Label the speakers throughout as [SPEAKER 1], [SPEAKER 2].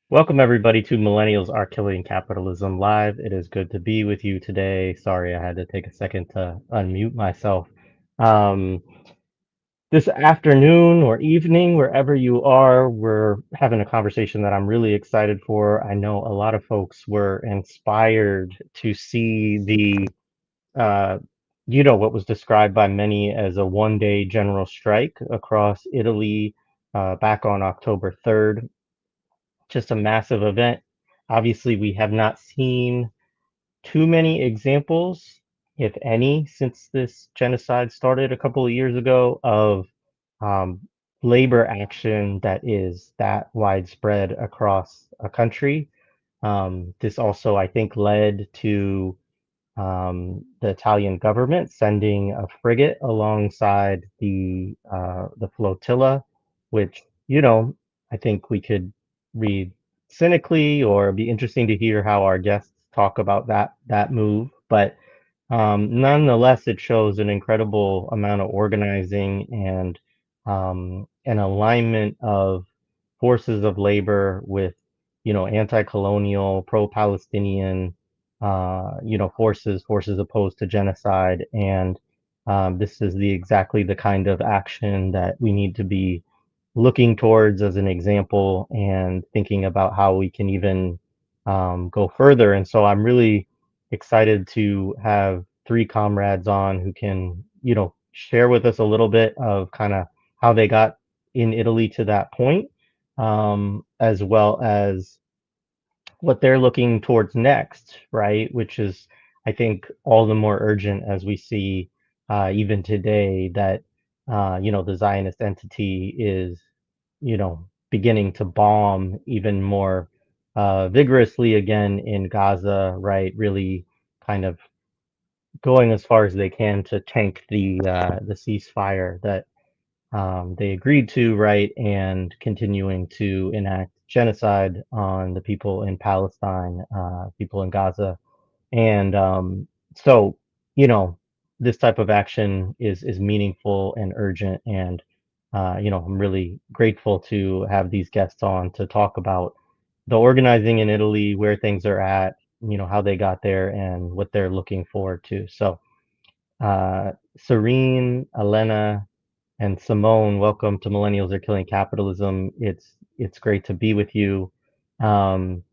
[SPEAKER 1] Welcome, everybody, to Millennials Are Killing Capitalism Live. It is good to be with you today. Sorry, I had to take a second to unmute myself. Um, this afternoon or evening, wherever you are, we're having a conversation that I'm really excited for. I know a lot of folks were inspired to see uh, what was described by many as a one-day general strike across Italy back on October 3rd. Just a massive event. Obviously, we have not seen too many examples, if any, since this genocide started a couple of years ago of um, labor action that is that widespread across a country. This also, I think, led to the Italian government sending a frigate alongside the flotilla, which I think we could read cynically, or be interesting to hear how our guests talk about that move. But nonetheless, it shows an incredible amount of organizing and an alignment of forces of labor with, anti-colonial, pro-Palestinian, forces opposed to genocide. And this is exactly the kind of action that we need to be looking towards as an example and thinking about how we can even go further. And so I'm really excited to have three comrades on who can, share with us a little bit of kind of how they got in Italy to that point, as well as what they're looking towards next, right? Which is, I think, all the more urgent as we see even today that, the Zionist entity is, beginning to bomb even more vigorously again in Gaza, right? Really kind of going as far as they can to tank the ceasefire that they agreed to, right, and continuing to enact genocide on the people in Palestine, people in Gaza, and so you know this type of action is meaningful and urgent, and I'm really grateful to have these guests on to talk about the organizing in Italy, where things are at, how they got there, and what they're looking forward to. So, Serene, Elena, and Simone, welcome to Millennials Are Killing Capitalism. It's great to be with you. Um,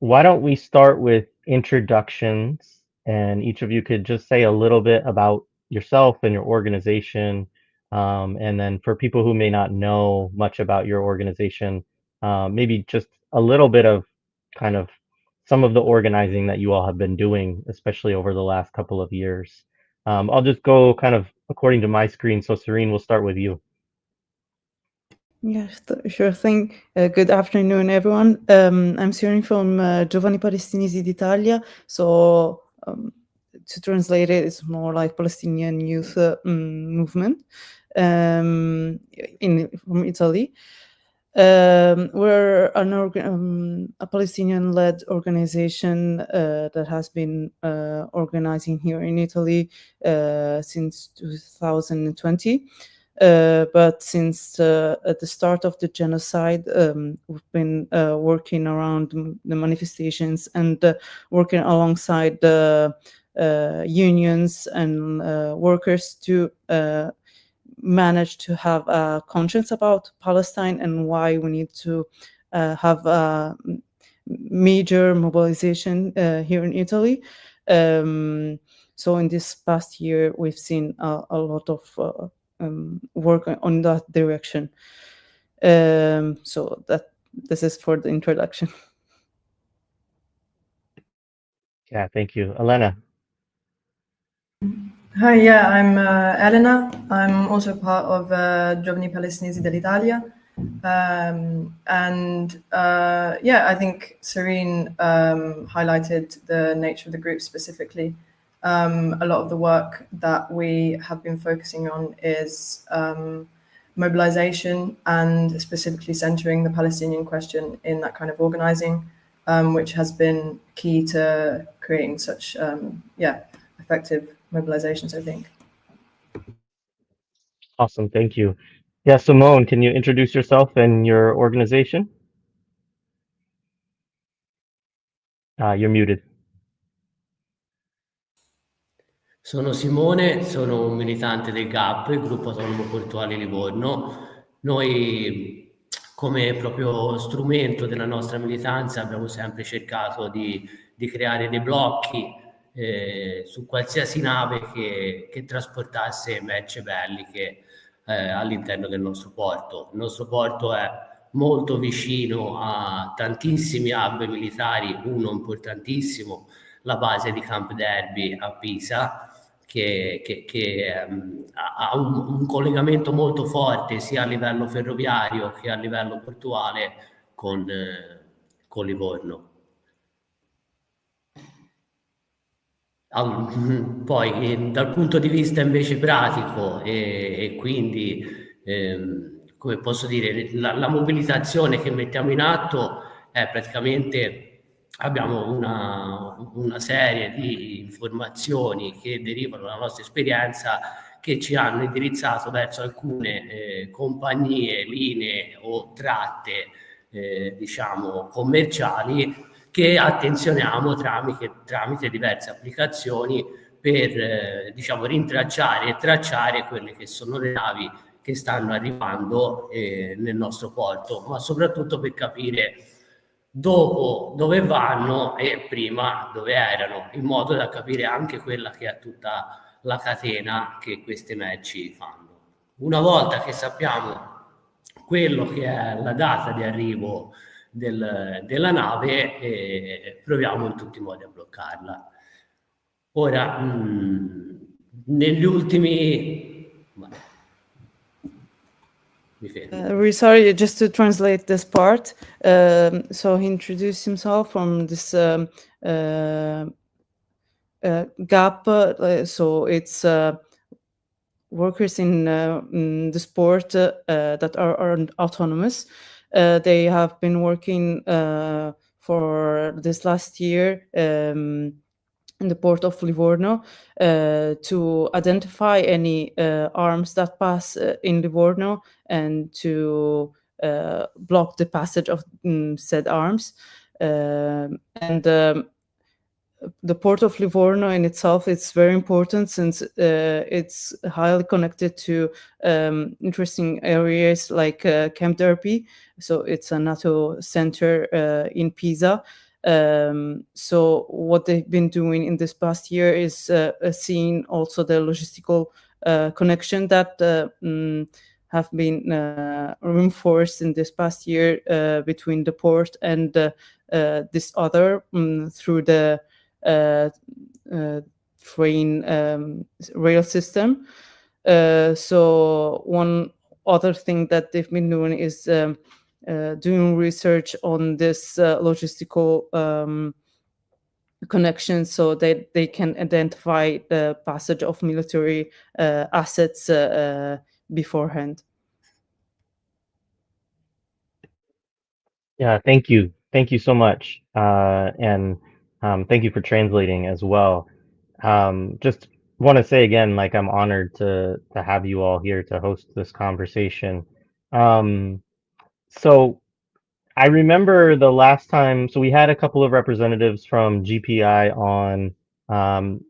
[SPEAKER 1] why don't we start with introductions, and each of you could just say a little bit about yourself and your organization. And then for people who may not know much about your organization, maybe just a little bit of kind of some of the organizing that you all have been doing, especially over the last couple of years. I'll just go kind of according to my screen. So Serene, we'll start with you.
[SPEAKER 2] Yes, sure thing. Good afternoon, everyone. I'm Sirin from Giovani Palestinesi D'Italia. So, to translate it, it's more like Palestinian youth movement from Italy. We're a Palestinian-led organization that has been organizing here in Italy since 2020. But since at the start of the genocide, we've been working around the manifestations and working alongside the unions and workers to manage to have a conscience about Palestine and why we need to have a major mobilization here in Italy. So in this past year, we've seen a lot of work on that direction. So this is for the introduction.
[SPEAKER 1] Yeah, thank you, Elena.
[SPEAKER 3] Hi, yeah, I'm Elena. I'm also part of Giovani Palestinesi D'Italia. I think Serene highlighted the nature of the group specifically. A lot of the work that we have been focusing on is mobilization and specifically centering the Palestinian question in that kind of organizing, which has been key to creating such, effective mobilizations, I think.
[SPEAKER 1] Awesome, thank you. Yeah, Simone, can you introduce yourself and your organization? You're muted.
[SPEAKER 4] Sono Simone, sono un militante del GAP, il Gruppo Autonomo Portuali Livorno. Noi, come proprio strumento della nostra militanza, abbiamo sempre cercato di creare dei blocchi su qualsiasi nave che trasportasse merci belliche all'interno del nostro porto. Il nostro porto è molto vicino a tantissimi hub militari, uno importantissimo, la base di Camp Derby a Pisa, che ha un collegamento molto forte sia a livello ferroviario che a livello portuale con Livorno. Poi dal punto di vista invece pratico e quindi come posso dire la mobilitazione che mettiamo in atto è praticamente abbiamo una serie di informazioni che derivano dalla nostra esperienza che ci hanno indirizzato verso alcune compagnie, linee o tratte diciamo commerciali che attenzioniamo tramite diverse applicazioni per diciamo rintracciare e tracciare quelle che sono le navi che stanno arrivando nel nostro porto, ma soprattutto per capire dopo dove vanno e prima dove erano, in modo da capire anche quella che è tutta la catena che queste merci fanno. Una volta che sappiamo quello che è la data di arrivo della nave, proviamo in tutti i modi a bloccarla. Ora, negli ultimi...
[SPEAKER 2] We're sorry, just to translate this part. So he introduced himself from this GAP. So it's workers in the sport that are autonomous. They have been working for this last year in the port of Livorno to identify any arms that pass in Livorno and to block the passage of said arms. The port of Livorno in itself is very important since it's highly connected to interesting areas like Camp Derby. So it's a NATO center in Pisa. So what they've been doing in this past year is seeing also the logistical connection that have been reinforced in this past year between the port and this other through the train rail system. So one other thing that they've been doing is doing research on this logistical connections so that they can identify the passage of military assets beforehand.
[SPEAKER 1] Yeah, thank you. Thank you so much. And thank you for translating as well. Just want to say again, like I'm honored to have you all here to host this conversation. So I remember the last time, so we had a couple of representatives from GPI on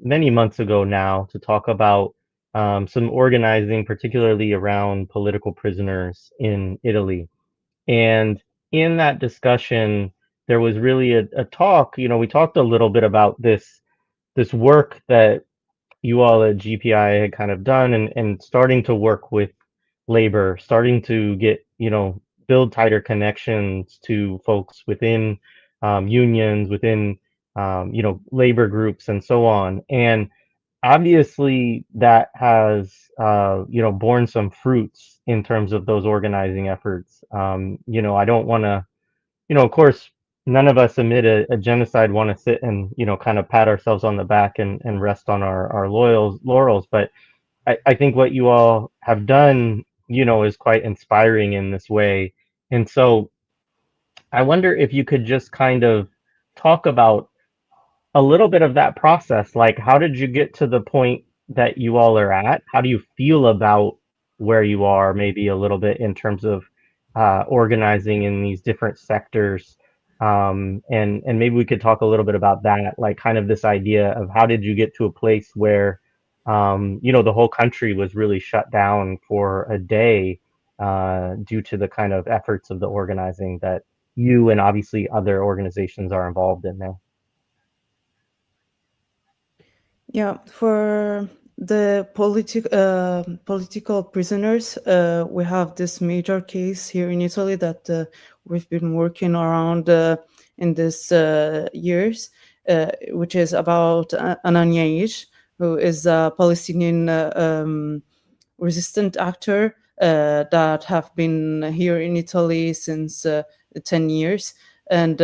[SPEAKER 1] many months ago now to talk about some organizing, particularly around political prisoners in Italy. And in that discussion, there was really a talk, you know, we talked a little bit about this work that you all at GPI had kind of done and starting to work with labor, starting to get, you know, build tighter connections to folks within unions, within, you know, labor groups and so on. And obviously that has, you know, borne some fruits in terms of those organizing efforts. You know, I don't want to, you know, of course, none of us amid a genocide want to sit and, you know, kind of pat ourselves on the back and rest on our laurels. But I think what you all have done, you know, is quite inspiring in this way. And so I wonder if you could just kind of talk about a little bit of that process. Like, how did you get to the point that you all are at? How do you feel about where you are, maybe a little bit in terms of organizing in these different sectors? And maybe we could talk a little bit about that, like kind of this idea of how did you get to a place where, the whole country was really shut down for a day due to the kind of efforts of the organizing that you and obviously other organizations are involved in there.
[SPEAKER 2] Yeah, for the political prisoners, we have this major case here in Italy that we've been working around in this years, which is about Anania Ish, who is a Palestinian resistant actor that have been here in Italy since 10 years. And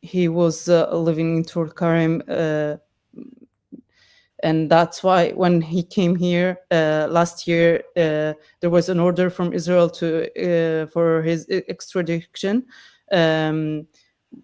[SPEAKER 2] he was living in Tulkarem, and that's why when he came here last year, there was an order from Israel for his extradition.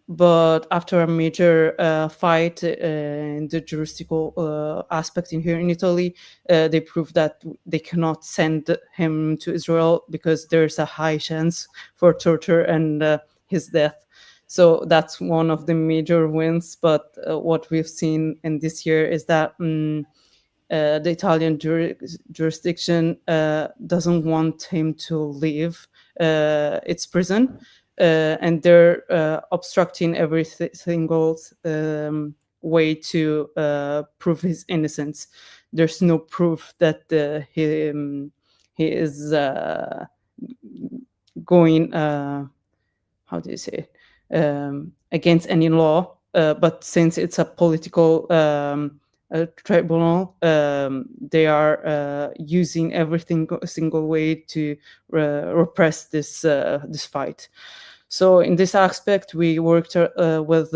[SPEAKER 2] But after a major fight in the juridical aspect in here in Italy, they proved that they cannot send him to Israel because there's a high chance for torture and his death. So that's one of the major wins. But what we've seen in this year is that the Italian jurisdiction doesn't want him to leave its prison. And they're obstructing every single way to prove his innocence. There's no proof that he is going, how do you say it, against any law. But since it's a political tribunal, they are using every single way to repress this fight. So in this aspect, we worked with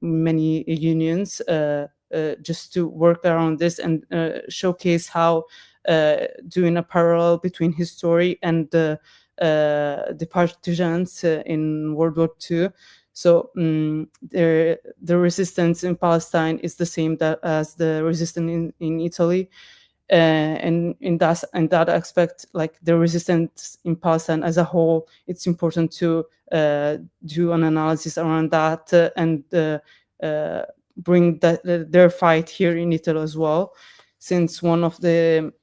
[SPEAKER 2] many unions just to work around this and showcase how doing a parallel between his story and the partisans in World War II. So the resistance in Palestine is the same as the resistance in Italy. And in that aspect, like the resistance in Palestine as a whole, it's important to do an analysis around that and bring their fight here in Italy as well. Since one of the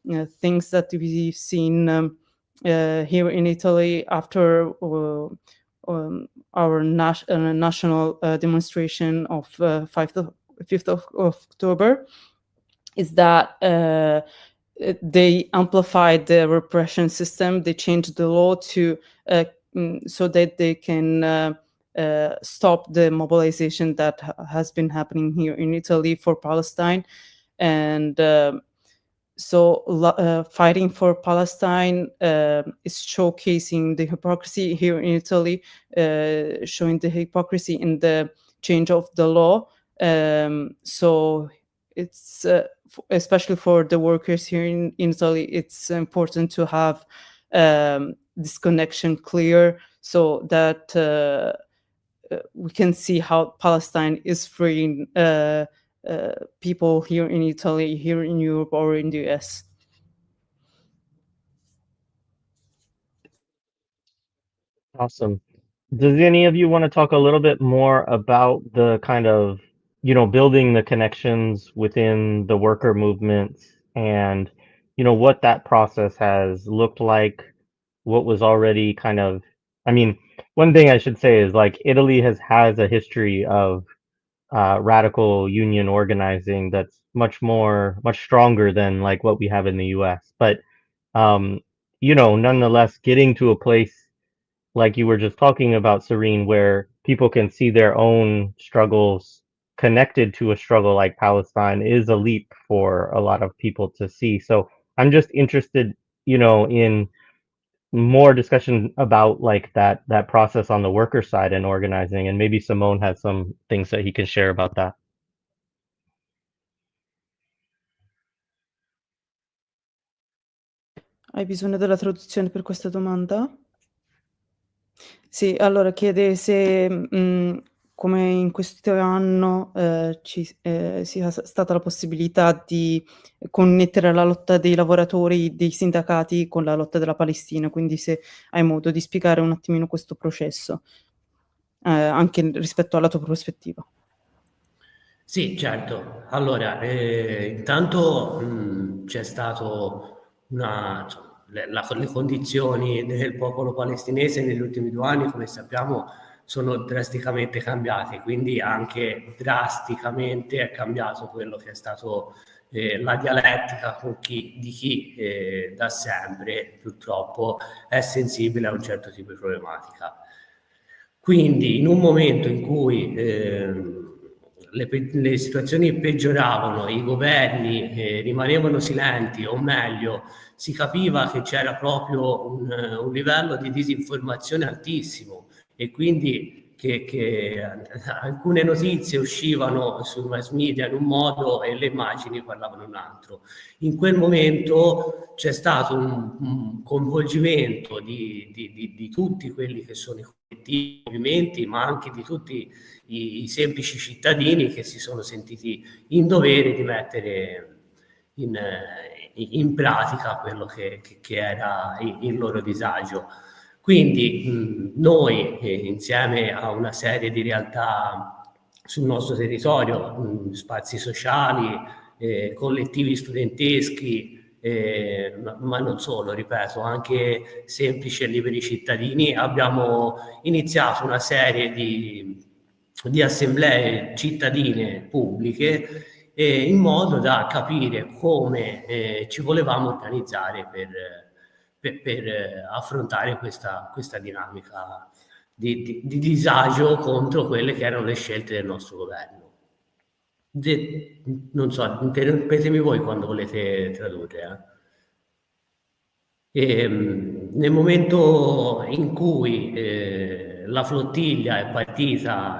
[SPEAKER 2] things that we've seen here in Italy after our national demonstration of 5th of October is that they amplified the repression system. They changed the law to so that they can stop the mobilization that has been happening here in Italy for Palestine. And so fighting for Palestine is showcasing the hypocrisy here in Italy, showing the hypocrisy in the change of the law. So it's especially for the workers here in Italy, it's important to have this connection clear so that we can see how Palestine is freeing people here in Italy, here in Europe, or in the US.
[SPEAKER 1] Awesome. Does any of you want to talk a little bit more about the kind of, building the connections within the worker movements and, what that process has looked like, what was already kind of, I mean, one thing I should say is like Italy has a history of radical union organizing that's much stronger than like what we have in the US. But, nonetheless, getting to a place like you were just talking about, Serene, where people can see their own struggles connected to a struggle like Palestine is a leap for a lot of people to see. So I'm just interested, in more discussion about like that process on the worker side and organizing, and maybe Simone has some things that he can share about that.
[SPEAKER 2] Hai bisogno della traduzione per questa domanda? Sì, allora chiede se come in questo anno ci sia stata la possibilità di connettere la lotta dei lavoratori, dei sindacati con la lotta della Palestina, quindi se hai modo di spiegare un attimino questo processo. anche rispetto alla tua prospettiva.
[SPEAKER 4] Sì, certo. Allora, intanto c'è stato insomma, le condizioni del popolo palestinese negli ultimi 2 anni, come sappiamo, sono drasticamente cambiate, quindi anche drasticamente è cambiato quello che è stato la dialettica di chi da sempre purtroppo è sensibile a un certo tipo di problematica. Quindi in un momento in cui le situazioni peggioravano, i governi rimanevano silenti, o meglio, si capiva che c'era proprio un livello di disinformazione altissimo, e quindi che alcune notizie uscivano sui mass media in un modo e le immagini parlavano un altro. In quel momento c'è stato un coinvolgimento di tutti quelli che sono i collettivi, i movimenti, ma anche di tutti i semplici cittadini che si sono sentiti in dovere di mettere in pratica quello che era il loro disagio. Quindi noi, insieme a una serie di realtà sul nostro territorio, spazi sociali, collettivi studenteschi, ma non solo, ripeto, anche semplici e liberi cittadini, abbiamo iniziato una serie di assemblee cittadine pubbliche, in modo da capire come ci volevamo organizzare per affrontare questa dinamica di disagio contro quelle che erano le scelte del nostro governo. Non so, interrompetemi voi quando volete tradurre. Nel momento in cui la flottiglia è partita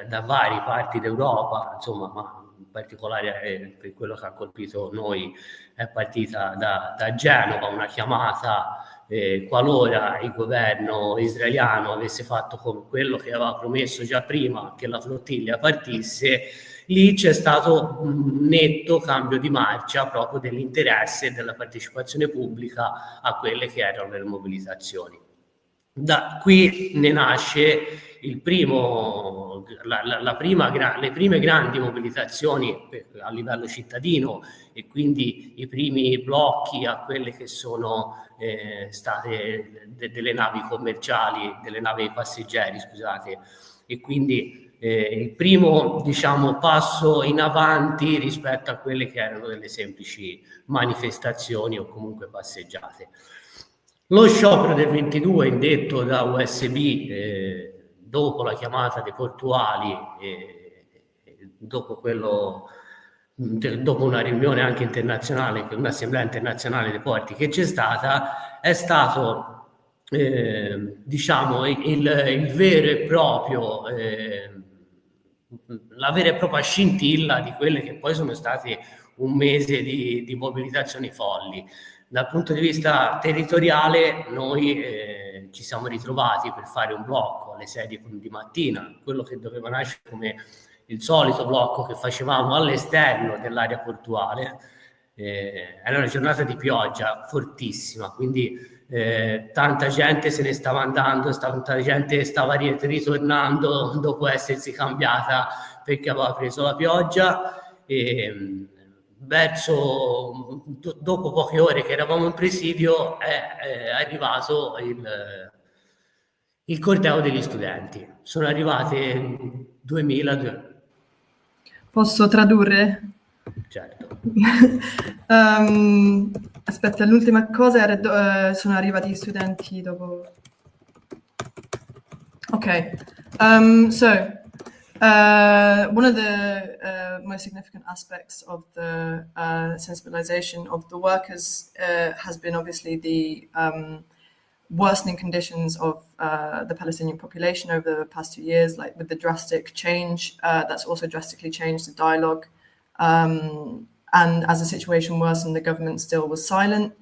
[SPEAKER 4] da varie parti d'Europa, insomma, ma in particolare per quello che ha colpito noi, è partita da Genova una chiamata qualora il governo israeliano avesse fatto come quello che aveva promesso già prima, che la flottiglia partisse. Lì c'è stato un netto cambio di marcia proprio dell'interesse e della partecipazione pubblica a quelle che erano le mobilitazioni. Da qui ne nasce le prime grandi mobilitazioni a livello cittadino, e quindi i primi blocchi a quelle che sono state delle navi commerciali, delle navi passeggeri, scusate, e quindi il primo, diciamo, passo in avanti rispetto a quelle che erano delle semplici manifestazioni o comunque passeggiate. Lo sciopero del 22 indetto da USB dopo la chiamata dei portuali, dopo una riunione anche internazionale, un'assemblea internazionale dei porti che c'è stata, è stato diciamo il vero e proprio la vera e propria scintilla di quelle che poi sono state un mese di mobilitazioni folli. Dal punto di vista territoriale noi ci siamo ritrovati per fare un blocco alle 6 di mattina, quello che doveva nascere come il solito blocco che facevamo all'esterno dell'area portuale. Era una giornata di pioggia fortissima, quindi tanta gente se ne stava andando, tanta gente stava ritornando dopo essersi cambiata perché aveva preso la pioggia, e dopo poche ore che eravamo in presidio è arrivato il corteo degli studenti. Sono arrivate 2000.
[SPEAKER 3] Posso tradurre?
[SPEAKER 4] Certo.
[SPEAKER 3] Aspetta, l'ultima cosa era sono arrivati gli studenti dopo. Ok. One of the most significant aspects of the sensibilization of the workers has been obviously the worsening conditions of the Palestinian population over the past 2 years, like with the drastic change that's also drastically changed the dialogue. And as the situation worsened, the government still was silent.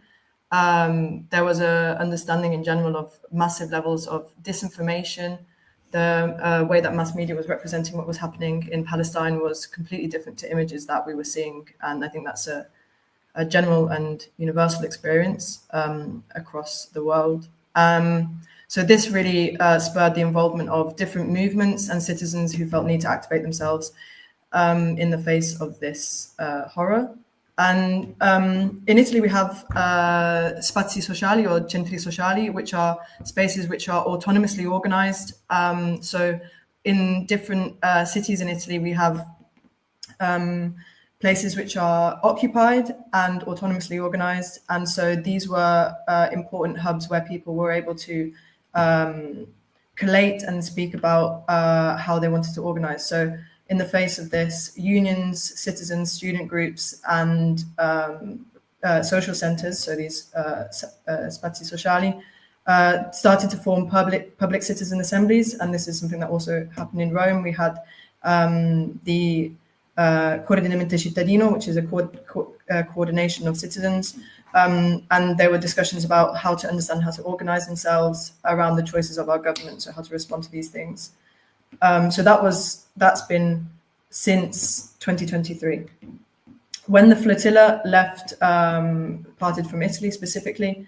[SPEAKER 3] There was an understanding in general of massive levels of disinformation. The way that mass media was representing what was happening in Palestine was completely different to images that we were seeing. And I think that's a general and universal experience across the world. So this really spurred the involvement of different movements and citizens who felt need to activate themselves in the face of this horror. And in Italy, we have spazi sociali or centri sociali, which are spaces which are autonomously organized. So in different cities in Italy, we have places which are occupied and autonomously organized. And so these were important hubs where people were able to collate and speak about how they wanted to organize. So in the face of this, unions, citizens, student groups, and social centers, so these spazi sociali, started to form public citizen assemblies. And this is something that also happened in Rome. We had the Coordinamento Cittadino, which is a coordination of citizens. And there were discussions about how to understand how to organize themselves around the choices of our government, so how to respond to these things. So that's been since 2023. When the flotilla left, parted from Italy specifically,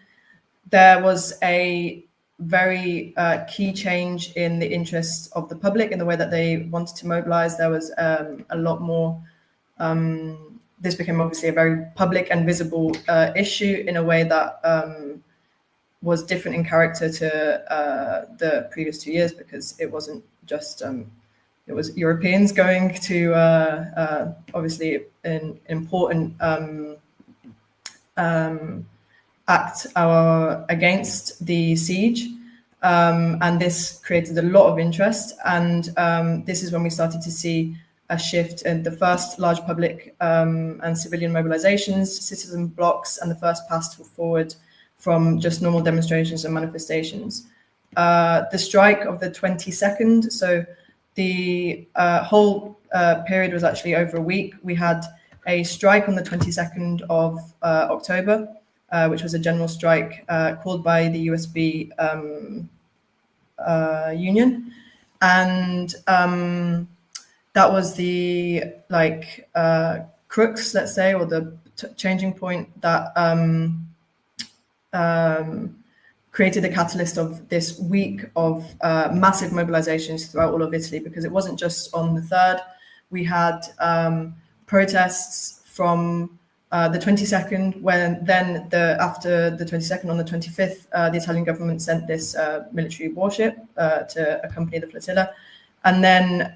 [SPEAKER 3] there was a very key change in the interest of the public in the way that they wanted to mobilize. There was a lot more, this became obviously a very public and visible issue in a way that was different in character to the previous 2 years, because it wasn't just, it was Europeans going to obviously an important act against the siege. And this created a lot of interest. And this is when we started to see a shift in the first large public and civilian mobilizations, citizen blocks, and the first pass forward from just normal demonstrations and manifestations. The strike of the 22nd, so the whole period was actually over a week. We had a strike on the 22nd of October, which was a general strike called by the USB union. And that was the crux, let's say, or the changing point that created a catalyst of this week of massive mobilizations throughout all of Italy, because it wasn't just on the 3rd. We had protests from the 22nd, when then after the 22nd, on the 25th, the Italian government sent this military warship to accompany the flotilla. And then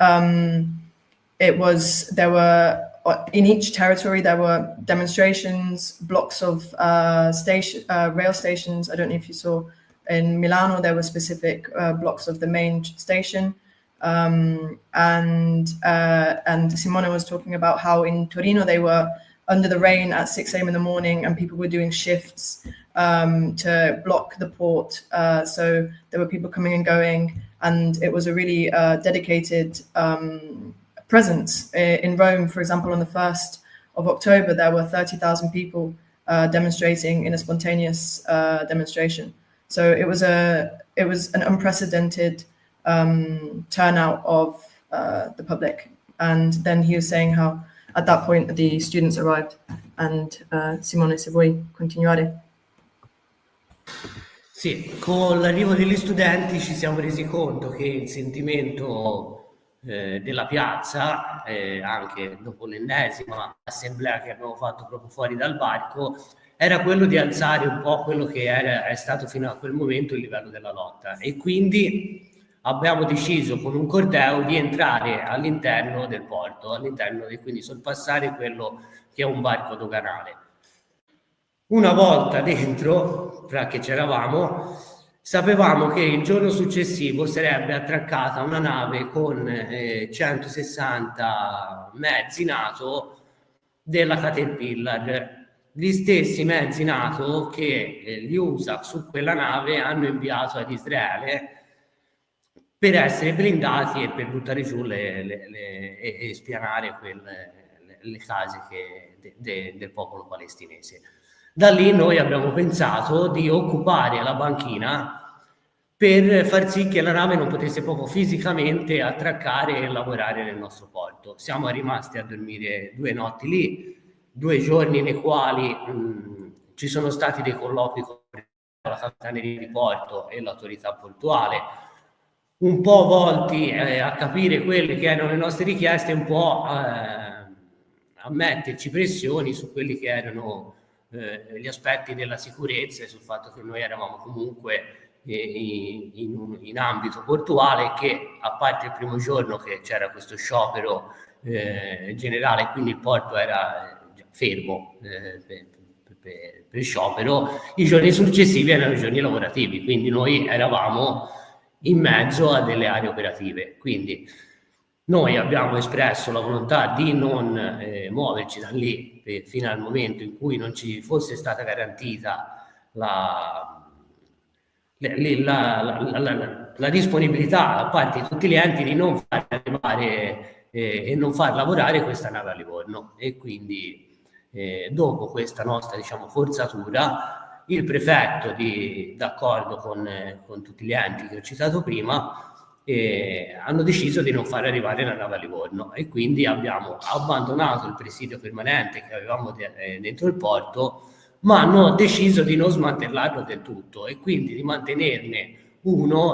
[SPEAKER 3] there were, in each territory, there were demonstrations, blocks of rail stations. I don't know if you saw in Milano, there were specific blocks of the main station. And Simone was talking about how in Torino they were under the rain at 6 a.m. in the morning, and people were doing shifts to block the port. So there were people coming and going, and it was a really dedicated presence. In Rome, for example, on the 1st of October, there were 30,000 people demonstrating in a spontaneous demonstration. So it was an unprecedented turnout of the public. And then he was saying how at that point the students arrived. And Simone, se vuoi continuare.
[SPEAKER 4] Sì, con l'arrivo degli studenti ci siamo resi conto che il sentimento della piazza, anche dopo l'ennesima assemblea che abbiamo fatto proprio fuori dal varco, era quello di alzare un po' quello che è stato fino a quel momento il livello della lotta. E quindi abbiamo deciso con un corteo di entrare all'interno del porto, e quindi sorpassare quello che è un varco doganale. Una volta dentro, fra che c'eravamo, sapevamo che il giorno successivo sarebbe attraccata una nave con 160 mezzi NATO della Caterpillar, gli stessi mezzi NATO che gli USA su quella nave hanno inviato ad Israele per essere blindati e per buttare giù e spianare le case del popolo palestinese. Da lì noi abbiamo pensato di occupare la banchina per far sì che la nave non potesse proprio fisicamente attraccare e lavorare nel nostro porto. Siamo rimasti a dormire 2 notti lì, 2 giorni nei quali ci sono stati dei colloqui con la capitaneria di porto e l'autorità portuale, un po' volti a capire quelle che erano le nostre richieste, un po' a metterci pressioni su quelli che erano gli aspetti della sicurezza e sul fatto che noi eravamo comunque in ambito portuale, che a parte il primo giorno che c'era questo sciopero generale, quindi il porto era fermo per sciopero, i giorni successivi erano i giorni lavorativi, quindi noi eravamo in mezzo a delle aree operative. Quindi noi abbiamo espresso la volontà di non muoverci da lì fino al momento in cui non ci fosse stata garantita la disponibilità da parte di tutti gli enti di non far arrivare e non far lavorare questa nave a Livorno. E quindi dopo questa nostra, diciamo, forzatura, il prefetto, d'accordo con tutti gli enti che ho citato prima, hanno deciso di non far arrivare la nave a Livorno, e quindi abbiamo abbandonato il presidio permanente che avevamo dentro il porto, ma hanno deciso di non smantellarlo del tutto e quindi di mantenerne uno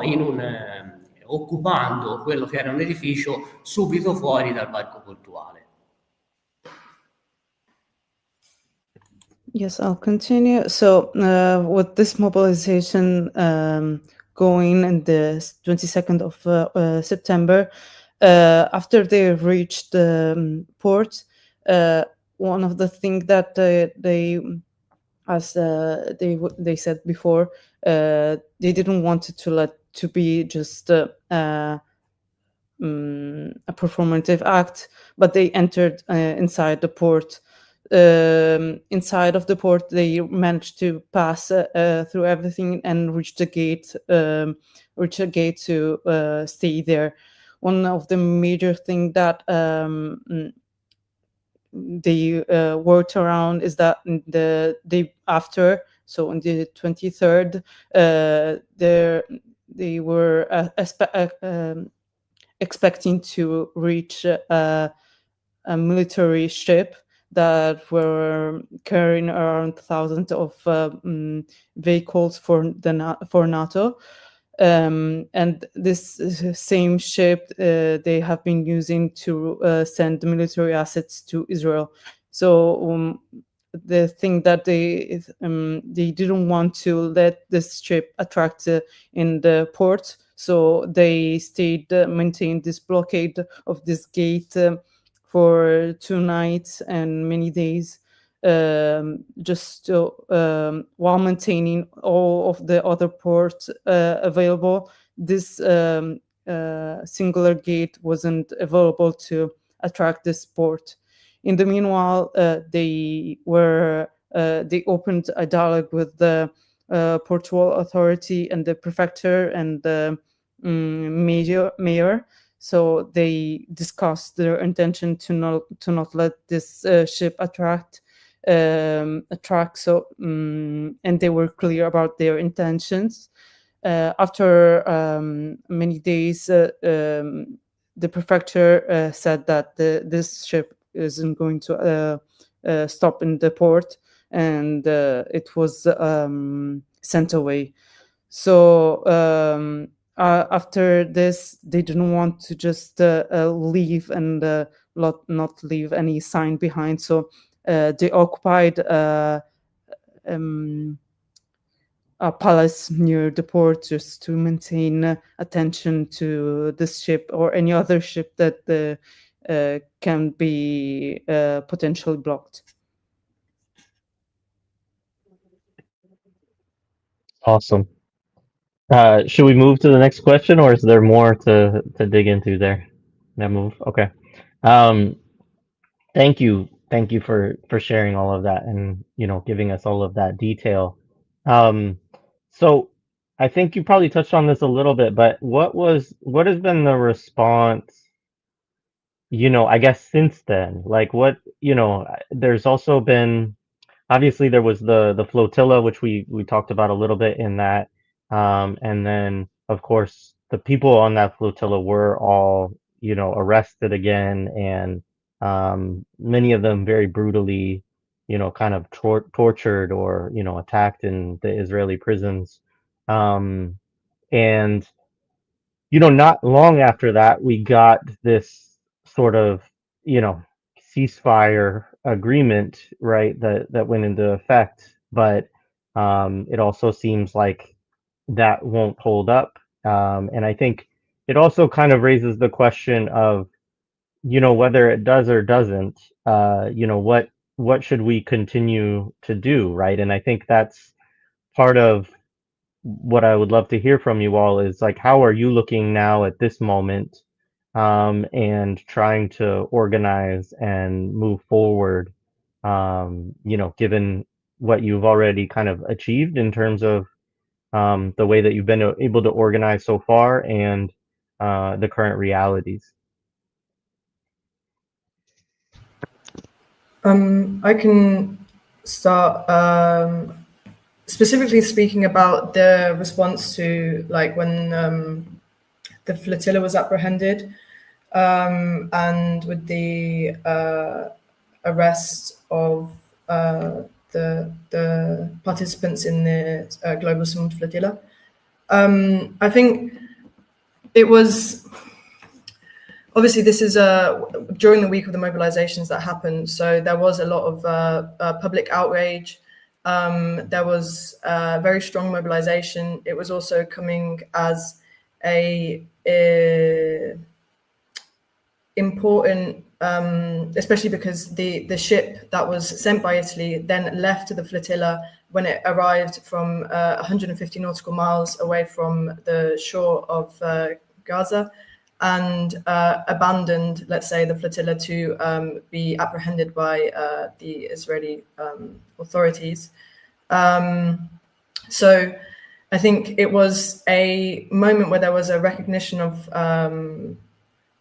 [SPEAKER 4] occupando quello che era un edificio subito fuori dal varco portuale.
[SPEAKER 2] Yes, I'll continue. So, with this mobilization going in the 22nd of September, after they reached the port, one of the things that they, as they said before, they didn't want it to be just a performative act, but they entered inside the port. Inside of the port, they managed to pass through everything and reach a gate to stay there. One of the major things that they worked around is that the day after, so on the 23rd, they were expecting to reach a military ship that were carrying around thousands of vehicles for NATO. And this same ship they have been using to send military assets to Israel. So the thing that they didn't want to let this ship attract in the port, so they maintained this blockade of this gate for 2 nights and many days, just while maintaining all of the other ports available. This singular gate wasn't available to attract this port. In the meanwhile, they opened a dialogue with the Portugal authority and the prefecture and the mayor. So they discussed their intention to not let this ship attract. So and they were clear about their intentions. After many days, the prefecture said that this ship isn't going to stop in the port, and it was sent away. So after this, they didn't want to just leave and not leave any sign behind. So they occupied a palace near the port just to maintain attention to this ship or any other ship that can be potentially blocked.
[SPEAKER 1] Awesome. Should we move to the next question, or is there more to dig into there? That move? Okay. Thank you for sharing all of that and giving us all of that detail. So I think you probably touched on this a little bit, but what has been the response, I guess since then? Like there's also been, obviously there was the flotilla, which we talked about a little bit in that. And then of course the people on that flotilla were all, arrested again, and many of them very brutally kind of tortured or, attacked in the Israeli prisons. And, not long after that, we got this sort of, ceasefire agreement, right, that went into effect. But it also seems like that won't hold up. And I think it also kind of raises the question of, whether it does or doesn't, what should we continue to do, right? And I think that's part of what I would love to hear from you all is like, how are you looking now at this moment, and trying to organize and move forward, given what you've already kind of achieved in terms of the way that you've been able to organize so far and the current realities.
[SPEAKER 3] I can start specifically speaking about the response to like when the flotilla was apprehended, and with the arrest of the participants in the Global Sumud Flotilla. I think it was obviously this is during the week of the mobilizations that happened, so there was a lot of public outrage. There was very strong mobilization. It was also coming as a important, especially because the ship that was sent by Italy then left the flotilla when it arrived from 150 nautical miles away from the shore of Gaza, and abandoned, let's say, the flotilla to be apprehended by the Israeli authorities. So I think it was a moment where there was a recognition of,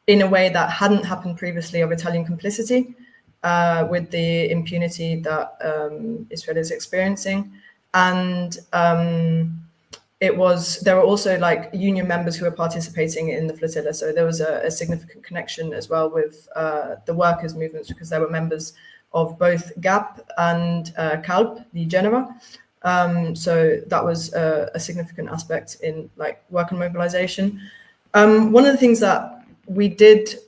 [SPEAKER 3] in a way that hadn't happened previously, of Italian complicity with the impunity that Israel is experiencing. And there were also like union members who were participating in the flotilla. So there was a significant connection as well with the workers' movements, because there were members of both GAP and CALP, the Genera. So that was a significant aspect in like work and mobilization. One of the things that we did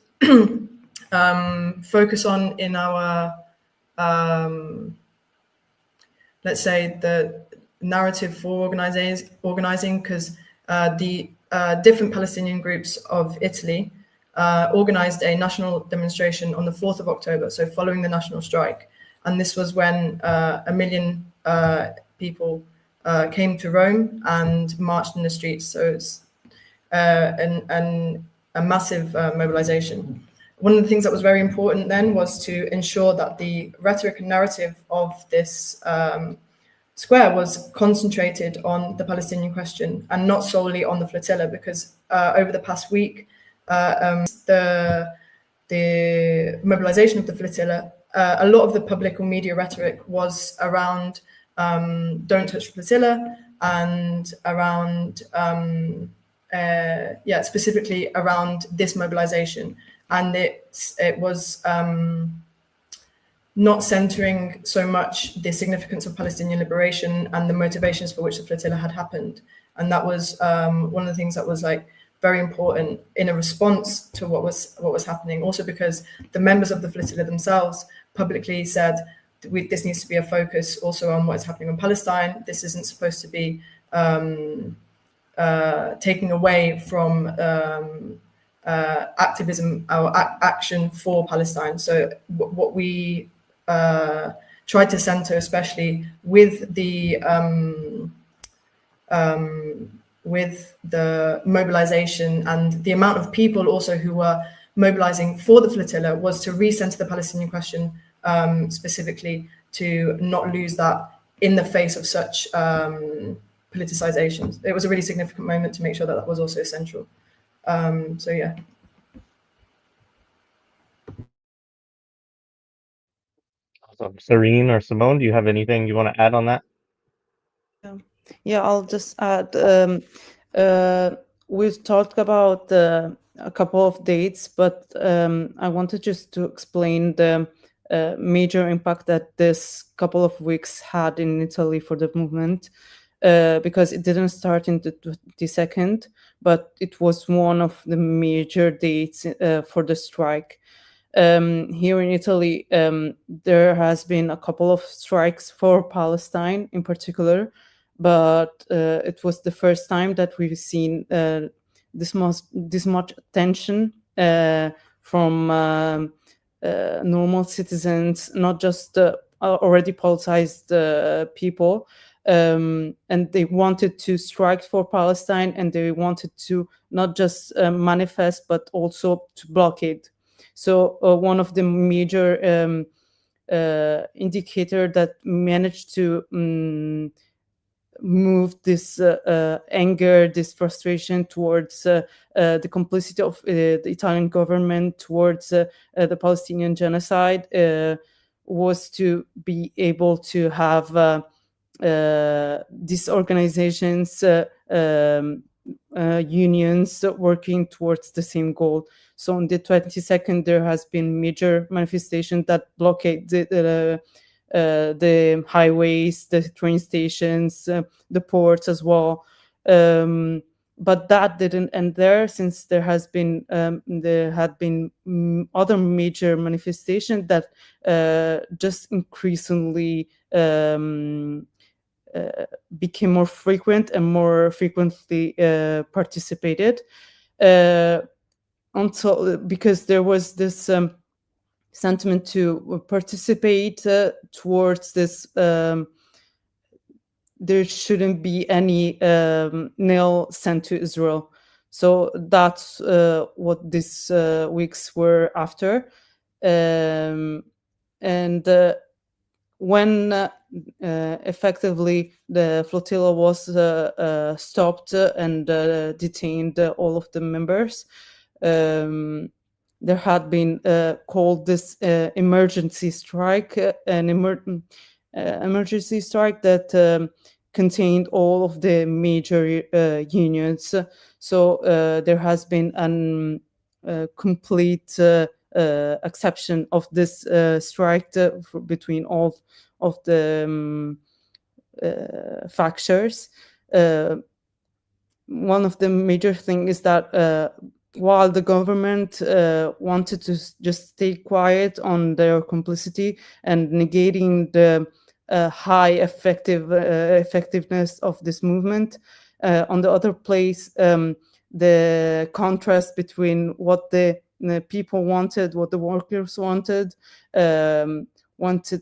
[SPEAKER 3] focus on in our, let's say, the narrative for organizing, because the different Palestinian groups of Italy organized a national demonstration on the 4th of October, so following the national strike. And this was when 1 million people came to Rome and marched in the streets. So it's a massive mobilization. One of the things that was very important then was to ensure that the rhetoric and narrative of this square was concentrated on the Palestinian question and not solely on the flotilla, because over the past week, the mobilization of the flotilla, a lot of the political media rhetoric was around don't touch the flotilla, and around specifically around this mobilization. And it was not centering so much the significance of Palestinian liberation and the motivations for which the flotilla had happened. And that was one of the things that was like very important in a response to what was happening. Also because the members of the flotilla themselves publicly said, this needs to be a focus also on what's happening in Palestine. This isn't supposed to be taking away from activism or action for Palestine. So what we tried to center, especially with the mobilization and the amount of people also who were mobilizing for the flotilla, was to recenter the Palestinian question, specifically to not lose that in the face of such politicization. It was a really significant moment to make sure that that was also central. So yeah.
[SPEAKER 1] Awesome. Serene or Simone, do you have anything you want to add on that?
[SPEAKER 2] Yeah, I'll just add, we've talked about a couple of dates, but I wanted just to explain the major impact that this couple of weeks had in Italy for the movement, because it didn't start in the 22nd, but it was one of the major dates for the strike. Here in Italy, there has been a couple of strikes for Palestine in particular, but it was the first time that we've seen this much attention from normal citizens, not just already politicized people. And they wanted to strike for Palestine, and they wanted to not just manifest, but also to blockade. So one of the major indicator that managed to move this anger, this frustration towards the complicity of the Italian government towards the Palestinian genocide was to be able to have these organizations, unions working towards the same goal. So on the 22nd, there has been major manifestation that blockade the highways, the train stations, the ports as well. But that didn't end there, since there had been other major manifestations that just increasingly became more frequent and more frequently participated, because there was this sentiment to participate towards this. There shouldn't be any nail sent to Israel. So that's what these weeks were after. And when effectively the flotilla was stopped and detained all of the members, there had been called this emergency strike, an emergency strike that contained all of the major unions. So there has been a complete exception of this strike between all of the factors. One of the major things is that while the government wanted to just stay quiet on their complicity and negating the high effectiveness of this movement, on the other place, the contrast between what the people wanted, what the workers wanted, went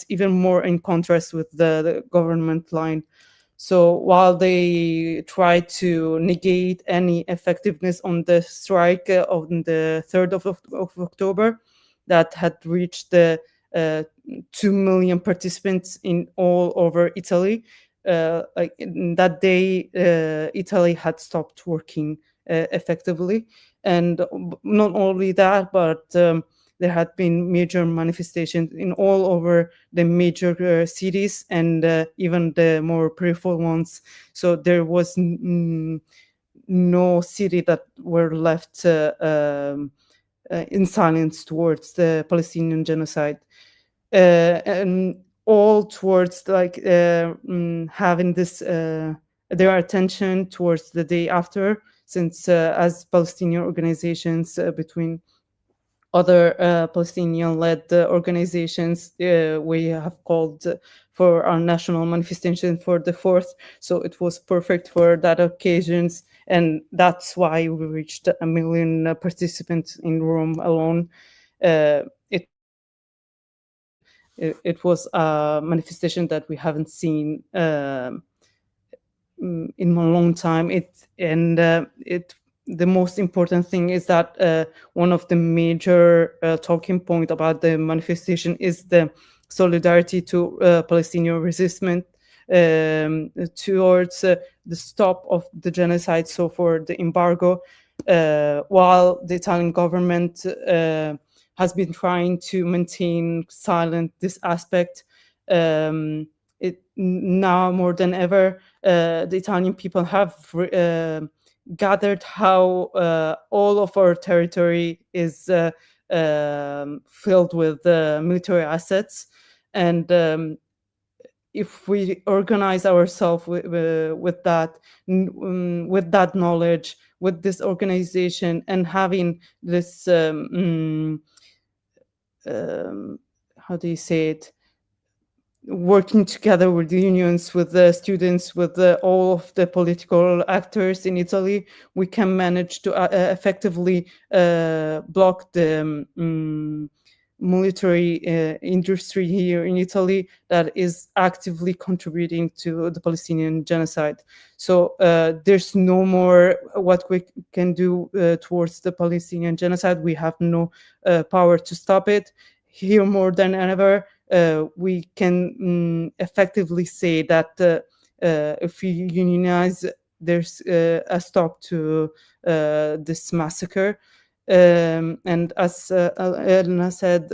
[SPEAKER 2] even more in contrast with the government line. So while they tried to negate any effectiveness on the strike on the 3rd of October, that had reached the 2 million participants in all over Italy, like in that day, Italy had stopped working effectively. And not only that, but there had been major manifestations in all over the major cities and even the more peripheral ones. So there was no city that were left in silence towards the Palestinian genocide. And all towards like having this their attention towards the day after, since as Palestinian organizations between other Palestinian-led organizations, we have called for our national manifestation for the 4th. So it was perfect for that occasions, and that's why we reached 1 million participants in Rome alone. It was a manifestation that we haven't seen in a long time. The most important thing is that one of the major talking point about the manifestation is the solidarity to Palestinian resistance towards the stop of the genocide. So for the embargo, while the Italian government has been trying to maintain silent this aspect, it now more than ever, the Italian people have gathered how all of our territory is filled with military assets. And if we organize ourselves with that knowledge, with this organization, and having this how do you say it, working together with the unions, with the students, with all of the political actors in Italy, we can manage to effectively block the military industry here in Italy that is actively contributing to the Palestinian genocide. So there's no more what we can do towards the Palestinian genocide. We have no power to stop it. Here more than ever, we can effectively say that if we unionize, there's a stop to this massacre. And as Elena said,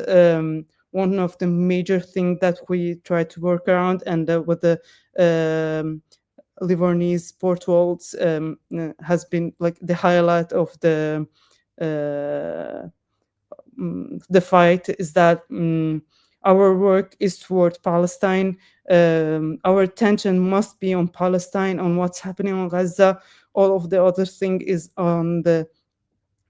[SPEAKER 2] one of the major things that we try to work around, and with the Livornese Portuals has been like the highlight of the fight, is that our work is toward Palestine. Our attention must be on Palestine, on what's happening on Gaza. All of the other thing is on the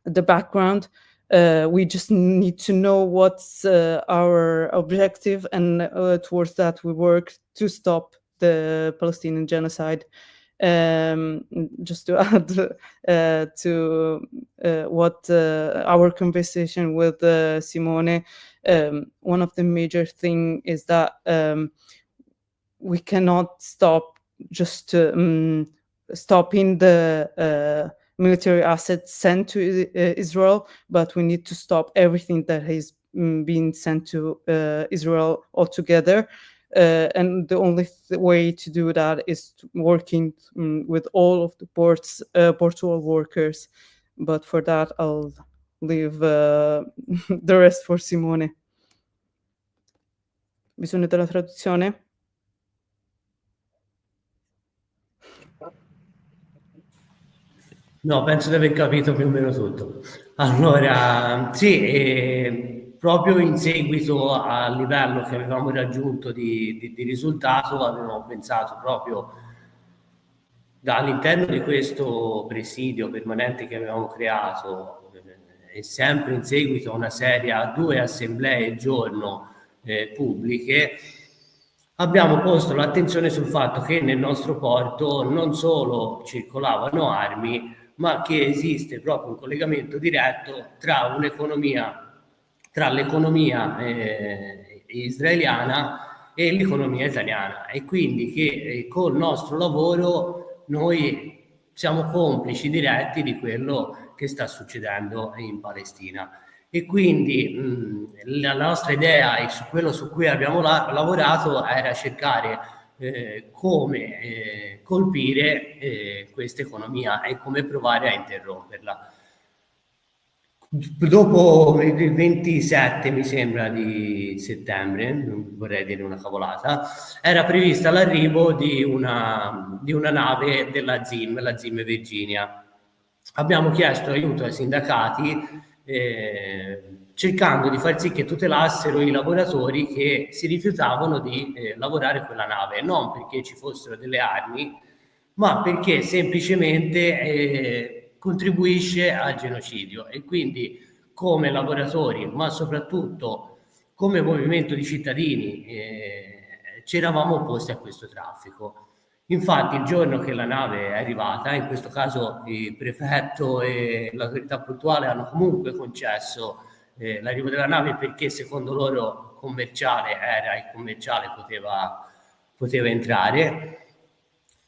[SPEAKER 2] background. We just need to know what's our objective, and towards that we work to stop the Palestinian genocide. Just to add to what our conversation with Simone, one of the major thing is that we cannot stop just stopping the military assets sent to Israel, but we need to stop everything that has been sent to Israel altogether. And the only way to do that is working with all of the portual workers. But for that, I'll leave the rest for Simone. Bisogno della traduzione?
[SPEAKER 4] No, penso di aver capito più o meno tutto. Allora, sì, proprio in seguito al livello che avevamo raggiunto di risultato, avevamo pensato proprio all'interno di questo presidio permanente che avevamo creato, e sempre in seguito a una serie, a 2 assemblee al giorno pubbliche, abbiamo posto l'attenzione sul fatto che nel nostro porto non solo circolavano armi, ma che esiste proprio un collegamento diretto tra l'economia israeliana e l'economia italiana, e quindi che col nostro lavoro noi siamo complici diretti di quello che sta succedendo in Palestina. E quindi la nostra idea, e su quello su cui abbiamo lavorato, era cercare come colpire questa economia e come provare a interromperla. Dopo il 27, mi sembra, di settembre, non vorrei dire una cavolata, era prevista l'arrivo di una nave della ZIM, la ZIM Virginia. Abbiamo chiesto aiuto ai sindacati, cercando di far sì che tutelassero i lavoratori che si rifiutavano di lavorare quella nave, non perché ci fossero delle armi, ma perché semplicemente contribuisce al genocidio. E quindi come lavoratori, ma soprattutto come movimento di cittadini, ci eravamo opposti a questo traffico. Infatti il giorno che la nave è arrivata, in questo caso il prefetto e l'autorità portuale hanno comunque concesso l'arrivo della nave, perché secondo loro commerciale era, e commerciale poteva entrare.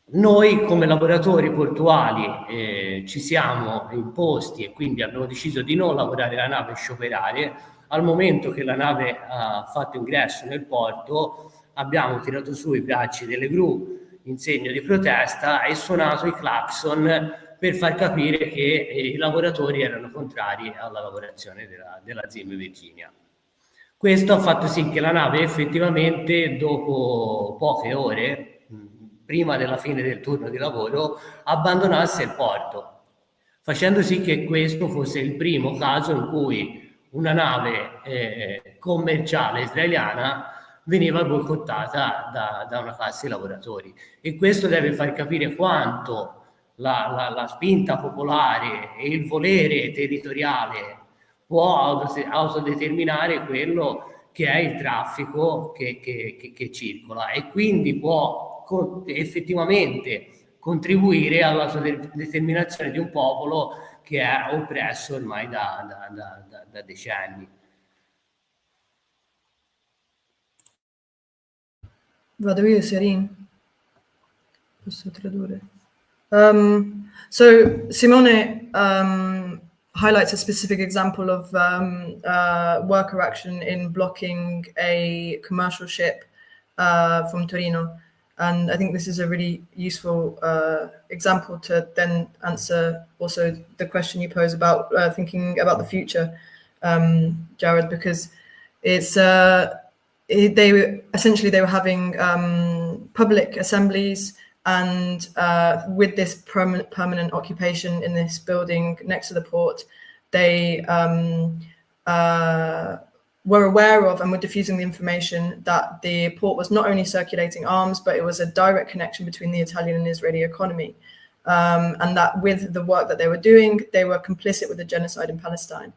[SPEAKER 4] Noi come lavoratori portuali ci siamo imposti, e quindi abbiamo deciso di non lavorare la nave e scioperare. Al momento che la nave ha fatto ingresso nel porto, abbiamo tirato su i bracci delle gru in segno di protesta e suonato i clacson per far capire che i lavoratori erano contrari alla lavorazione della ZIM Virginia. Questo ha fatto sì che la nave effettivamente, dopo poche ore, prima della fine del turno di lavoro, abbandonasse il porto, facendo sì che questo fosse il primo caso in cui una nave commerciale israeliana veniva boicottata da una classe di lavoratori, e questo deve far capire quanto la spinta popolare e il volere territoriale può autodeterminare quello che è il traffico che circola, e quindi può effettivamente contribuire all'autodeterminazione di un popolo che è oppresso ormai da decenni.
[SPEAKER 3] Vado io, Serin. Posso tradurre? So Simone highlights a specific example of worker action in blocking a commercial ship from Torino. And I think this is a really useful example to then answer also the question you pose about thinking about the future, Jared, because it's they were having public assemblies, and with this permanent occupation in this building next to the port, they were aware of and were diffusing the information that the port was not only circulating arms, but it was a direct connection between the Italian and Israeli economy. And that with the work that they were doing, they were complicit with the genocide in Palestine.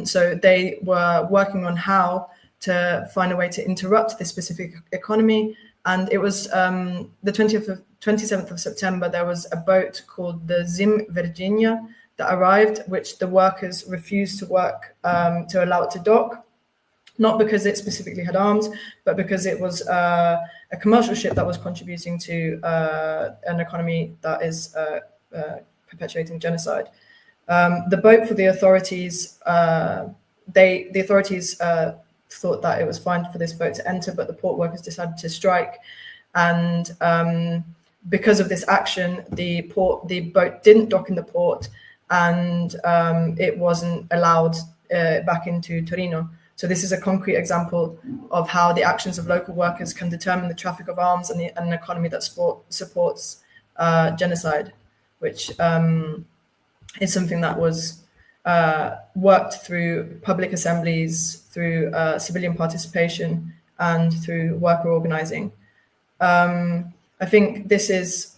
[SPEAKER 3] So they were working on how to find a way to interrupt this specific economy. And it was the 27th of September, there was a boat called the Zim Virginia that arrived, which the workers refused to work to allow it to dock, not because it specifically had arms, but because it was a commercial ship that was contributing to an economy that is perpetuating genocide. The boat, for the authorities, the authorities thought that it was fine for this boat to enter, but the port workers decided to strike. And because of this action, the boat didn't dock in the port, and it wasn't allowed back into Torino. So this is a concrete example of how the actions of local workers can determine the traffic of arms and an economy that supports genocide, which is something that was worked through public assemblies, through civilian participation, and through worker organizing. I think this is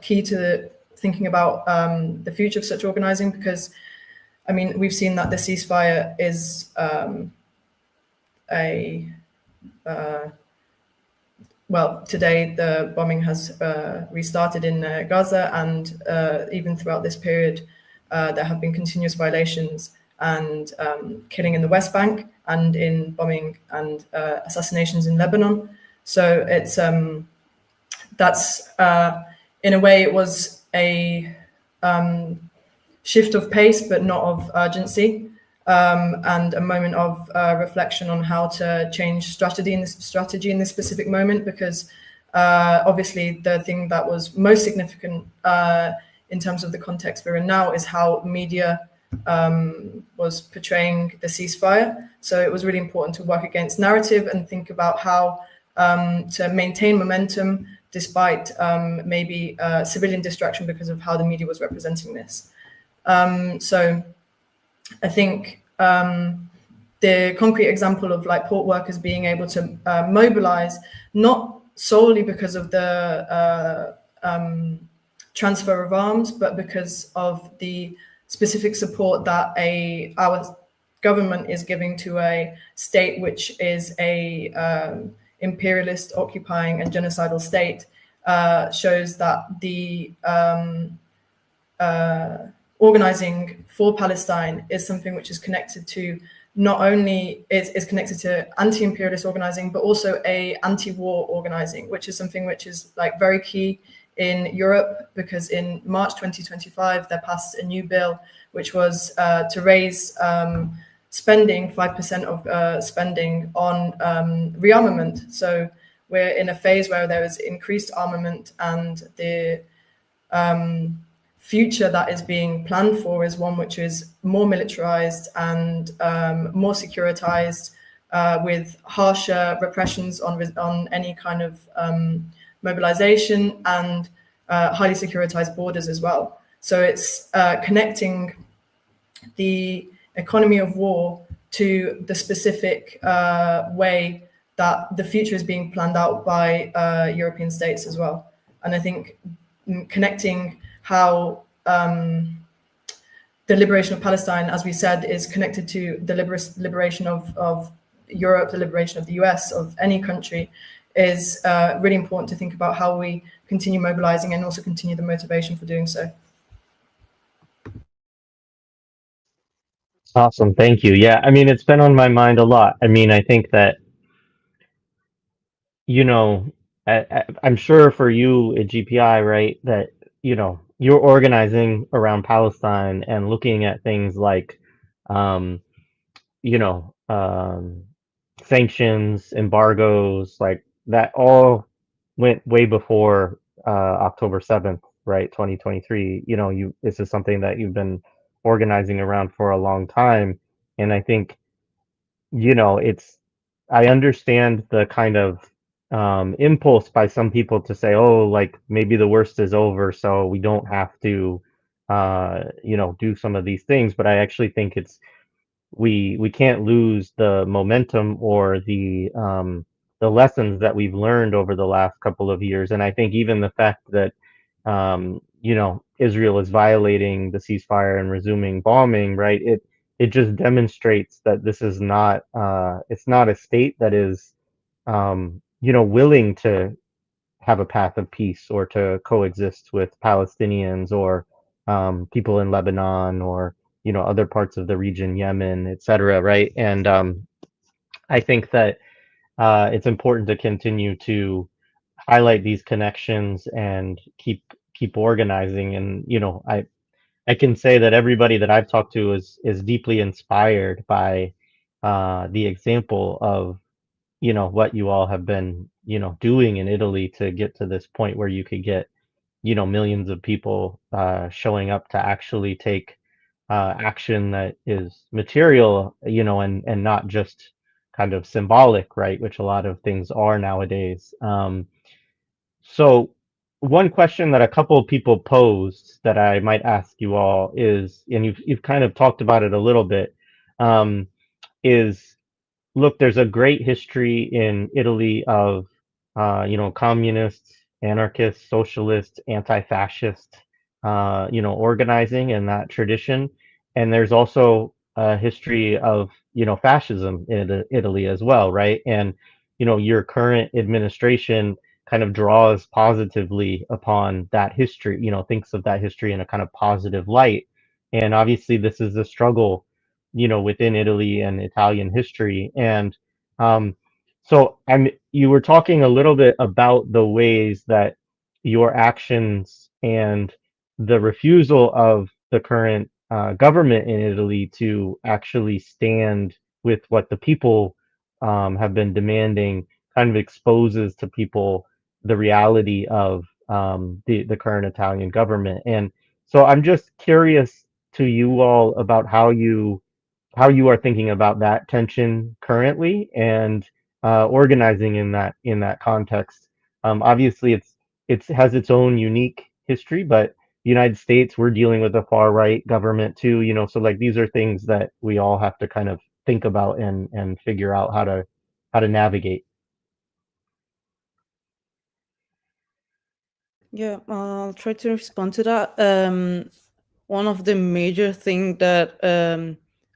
[SPEAKER 3] key to thinking about the future of such organizing, because I mean, we've seen that the ceasefire is well, today the bombing has restarted in Gaza, and even throughout this period, there have been continuous violations and killing in the West Bank, and in bombing and assassinations in Lebanon. So it's that's in a way it was a shift of pace, but not of urgency, and a moment of reflection on how to change strategy in this specific moment, because obviously the thing that was most significant in terms of the context we're in now is how media was portraying the ceasefire. So it was really important to work against narrative and think about how to maintain momentum despite maybe civilian distraction because of how the media was representing this. So I think the concrete example of like port workers being able to mobilize, not solely because of the transfer of arms, but because of the specific support that our government is giving to a state which is a imperialist, occupying and genocidal state, shows that the organizing for Palestine is something which is connected to not only is connected to anti-imperialist organizing, but also a anti-war organizing, which is something which is like very key in Europe, because in March 2025 there passed a new bill which was to raise spending 5% of spending on rearmament. So we're in a phase where there is increased armament, and the future that is being planned for is one which is more militarized and more securitized, with harsher repressions on any kind of mobilization, and highly securitized borders as well. So it's connecting the economy of war to the specific way that the future is being planned out by European states as well. And I think connecting how the liberation of Palestine, as we said, is connected to the liberation of Europe, the liberation of the US, of any country, is really important to think about how we continue mobilizing and also continue the motivation for doing so.
[SPEAKER 1] Awesome, thank you. Yeah, I mean, it's been on my mind a lot. I mean, I think that, you know, I'm sure for you at GPI, right, that, you know, you're organizing around Palestine and looking at things like, um, you know, sanctions, embargoes, like that all went way before October 7th, right, 2023. You know, this is something that you've been organizing around for a long time. And I think, you know, I understand the kind of impulse by some people to say, oh, like maybe the worst is over, so we don't have to, you know, do some of these things. But I actually think we can't lose the momentum or the lessons that we've learned over the last couple of years. And I think even the fact that you know, Israel is violating the ceasefire and resuming bombing, right? It just demonstrates that this is not it's not a state that is you know, willing to have a path of peace or to coexist with Palestinians or people in Lebanon or, you know, other parts of the region, Yemen, etc. Right? And I think that it's important to continue to highlight these connections and keep organizing. And you know, I can say that everybody that I've talked to is deeply inspired by the example of, you know, what you all have been, you know, doing in Italy to get to this point where you could get, you know, millions of people showing up to actually take action that is material, you know, and not just kind of symbolic, right? Which a lot of things are nowadays. So one question that a couple of people posed that I might ask you all is, and you've kind of talked about it a little bit, is look, there's a great history in Italy of, you know, communists, anarchists, socialists, anti-fascist, you know, organizing and that tradition. And there's also a history of, you know, fascism in Italy as well, right? And, you know, your current administration kind of draws positively upon that history, you know, thinks of that history in a kind of positive light. And obviously, this is a struggle, you know, within Italy and Italian history. And um, so you were talking a little bit about the ways that your actions and the refusal of the current government in Italy to actually stand with what the people have been demanding kind of exposes to people the reality of the current Italian government. And so I'm just curious to you all about how you are thinking about that tension currently and organizing in that context. Obviously, it has its own unique history, but the United States, we're dealing with a far right government too, you know. So like these are things that we all have to kind of think about and figure out how to navigate.
[SPEAKER 2] Yeah, I'll try to respond to that. One of the major things that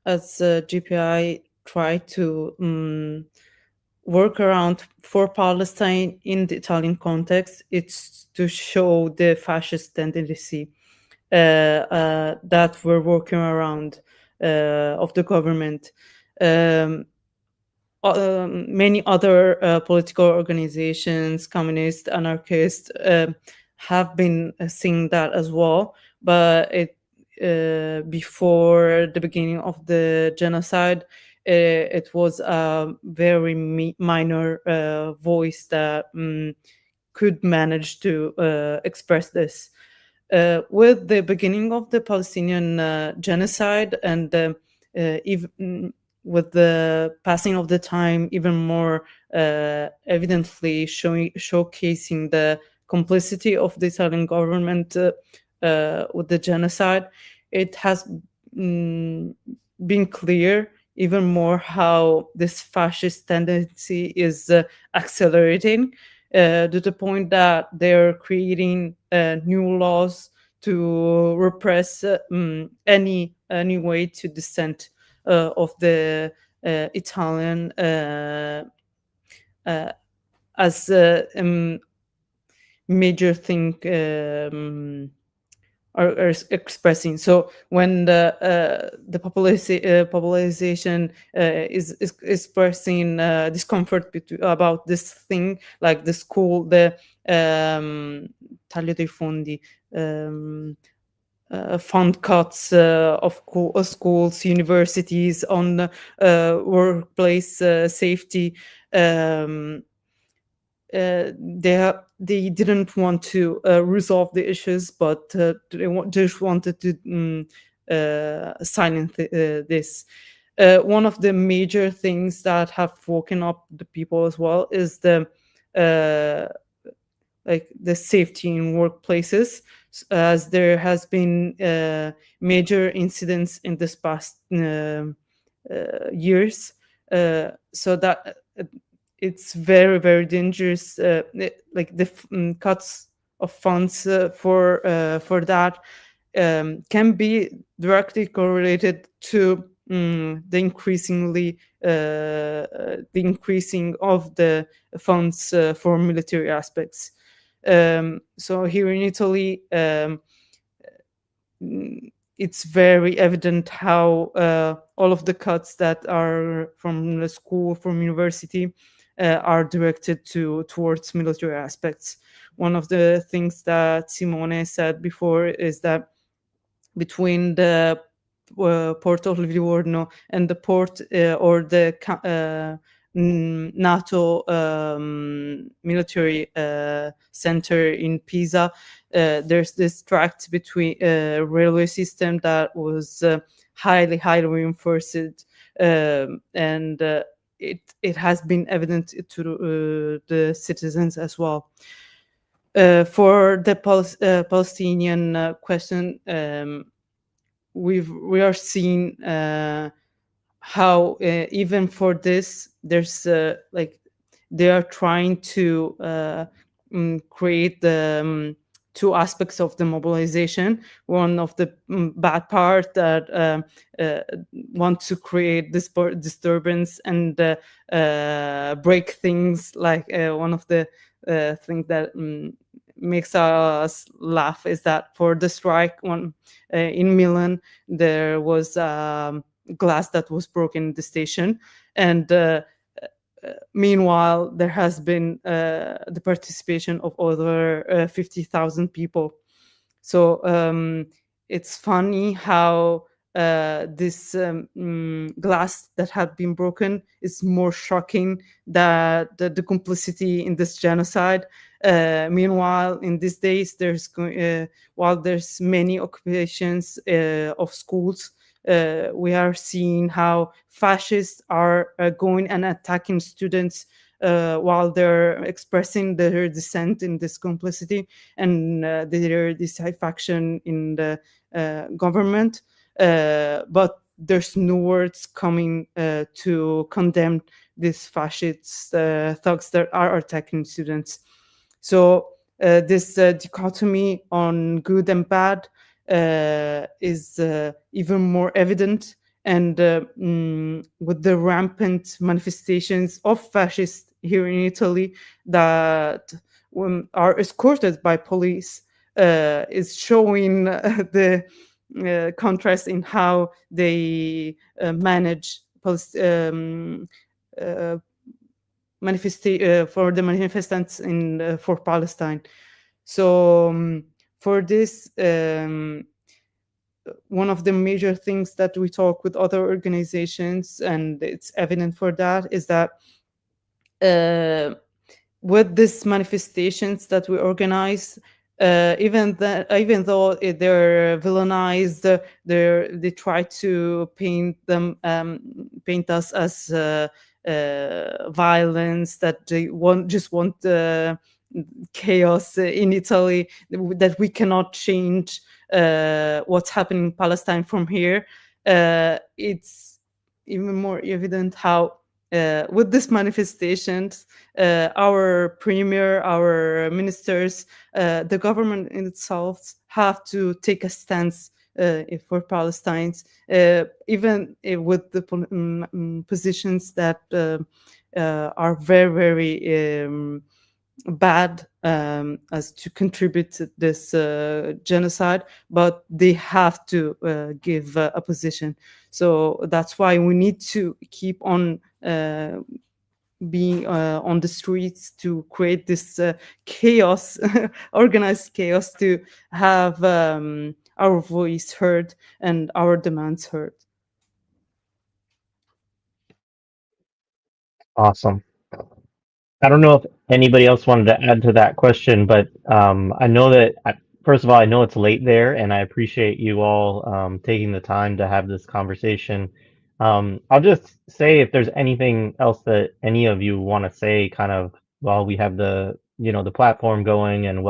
[SPEAKER 2] as GPI try to work around for Palestine in the Italian context, it's to show the fascist tendency that we're working around of the government. Many other political organizations, communist, anarchist, have been seeing that as well. But before the beginning of the genocide, it was a very minor voice that could manage to express this. With the beginning of the Palestinian genocide and even with the passing of the time, even more evidently showcasing the complicity of the Italian government with the genocide, it has been clear even more how this fascist tendency is accelerating to the point that they're creating new laws to repress any way to dissent of the Italian as major thing are expressing. So when the population is expressing discomfort about this thing, like the school, the taglio dei fondi, fund cuts of schools, universities, on workplace safety. They didn't want to resolve the issues, but they just wanted to silence this. One of the major things that have woken up the people as well is the safety in workplaces, as there has been major incidents in this past years, so that it's very, very dangerous. Like the cuts of funds for that can be directly correlated to the increasing of the funds for military aspects. So here in Italy, it's very evident how all of the cuts that are from the school, from university, are directed towards military aspects. One of the things that Simone said before is that between the port of Livorno and the port or the NATO military center in Pisa, there's this tract between railway system that was highly reinforced, and it has been evident to the citizens as well. For the Palestinian question, we are seeing how even for this, there's they are trying to create the two aspects of the mobilization. One of the bad part that want to create this disturbance and break things. Like one of the things that makes us laugh is that for the strike in Milan, there was glass that was broken in the station, and meanwhile there has been the participation of over 50,000 people. So it's funny how this glass that had been broken is more shocking than the complicity in this genocide. Meanwhile, in these days, while there's many occupations of schools, we are seeing how fascists are going and attacking students while they're expressing their dissent in this complicity and their dissatisfaction in the government. But there's no words coming to condemn these fascist thugs that are attacking students. So this dichotomy on good and bad is even more evident, and with the rampant manifestations of fascists here in Italy that are escorted by police, is showing the contrast in how they manage for the manifestants for Palestine. So for this, one of the major things that we talk with other organizations, and it's evident for that, is that with these manifestations that we organize, even though they're villainized, they try to paint us as violence, that they just want chaos in Italy, that we cannot change what's happening in Palestine from here. it's even more evident how with this manifestations, our premier, our ministers, the government in itself have to take a stance for Palestine, even with the positions that are very, very bad as to contribute to this genocide, but they have to give a position. So that's why we need to keep on being on the streets to create this chaos, organized chaos, to have our voice heard and our demands heard.
[SPEAKER 1] Awesome. I don't know if anybody else wanted to add to that question, but I know that, first of all, I know it's late there, and I appreciate you all taking the time to have this conversation. I'll just say if there's anything else that any of you want to say, kind of while we have the the platform going, and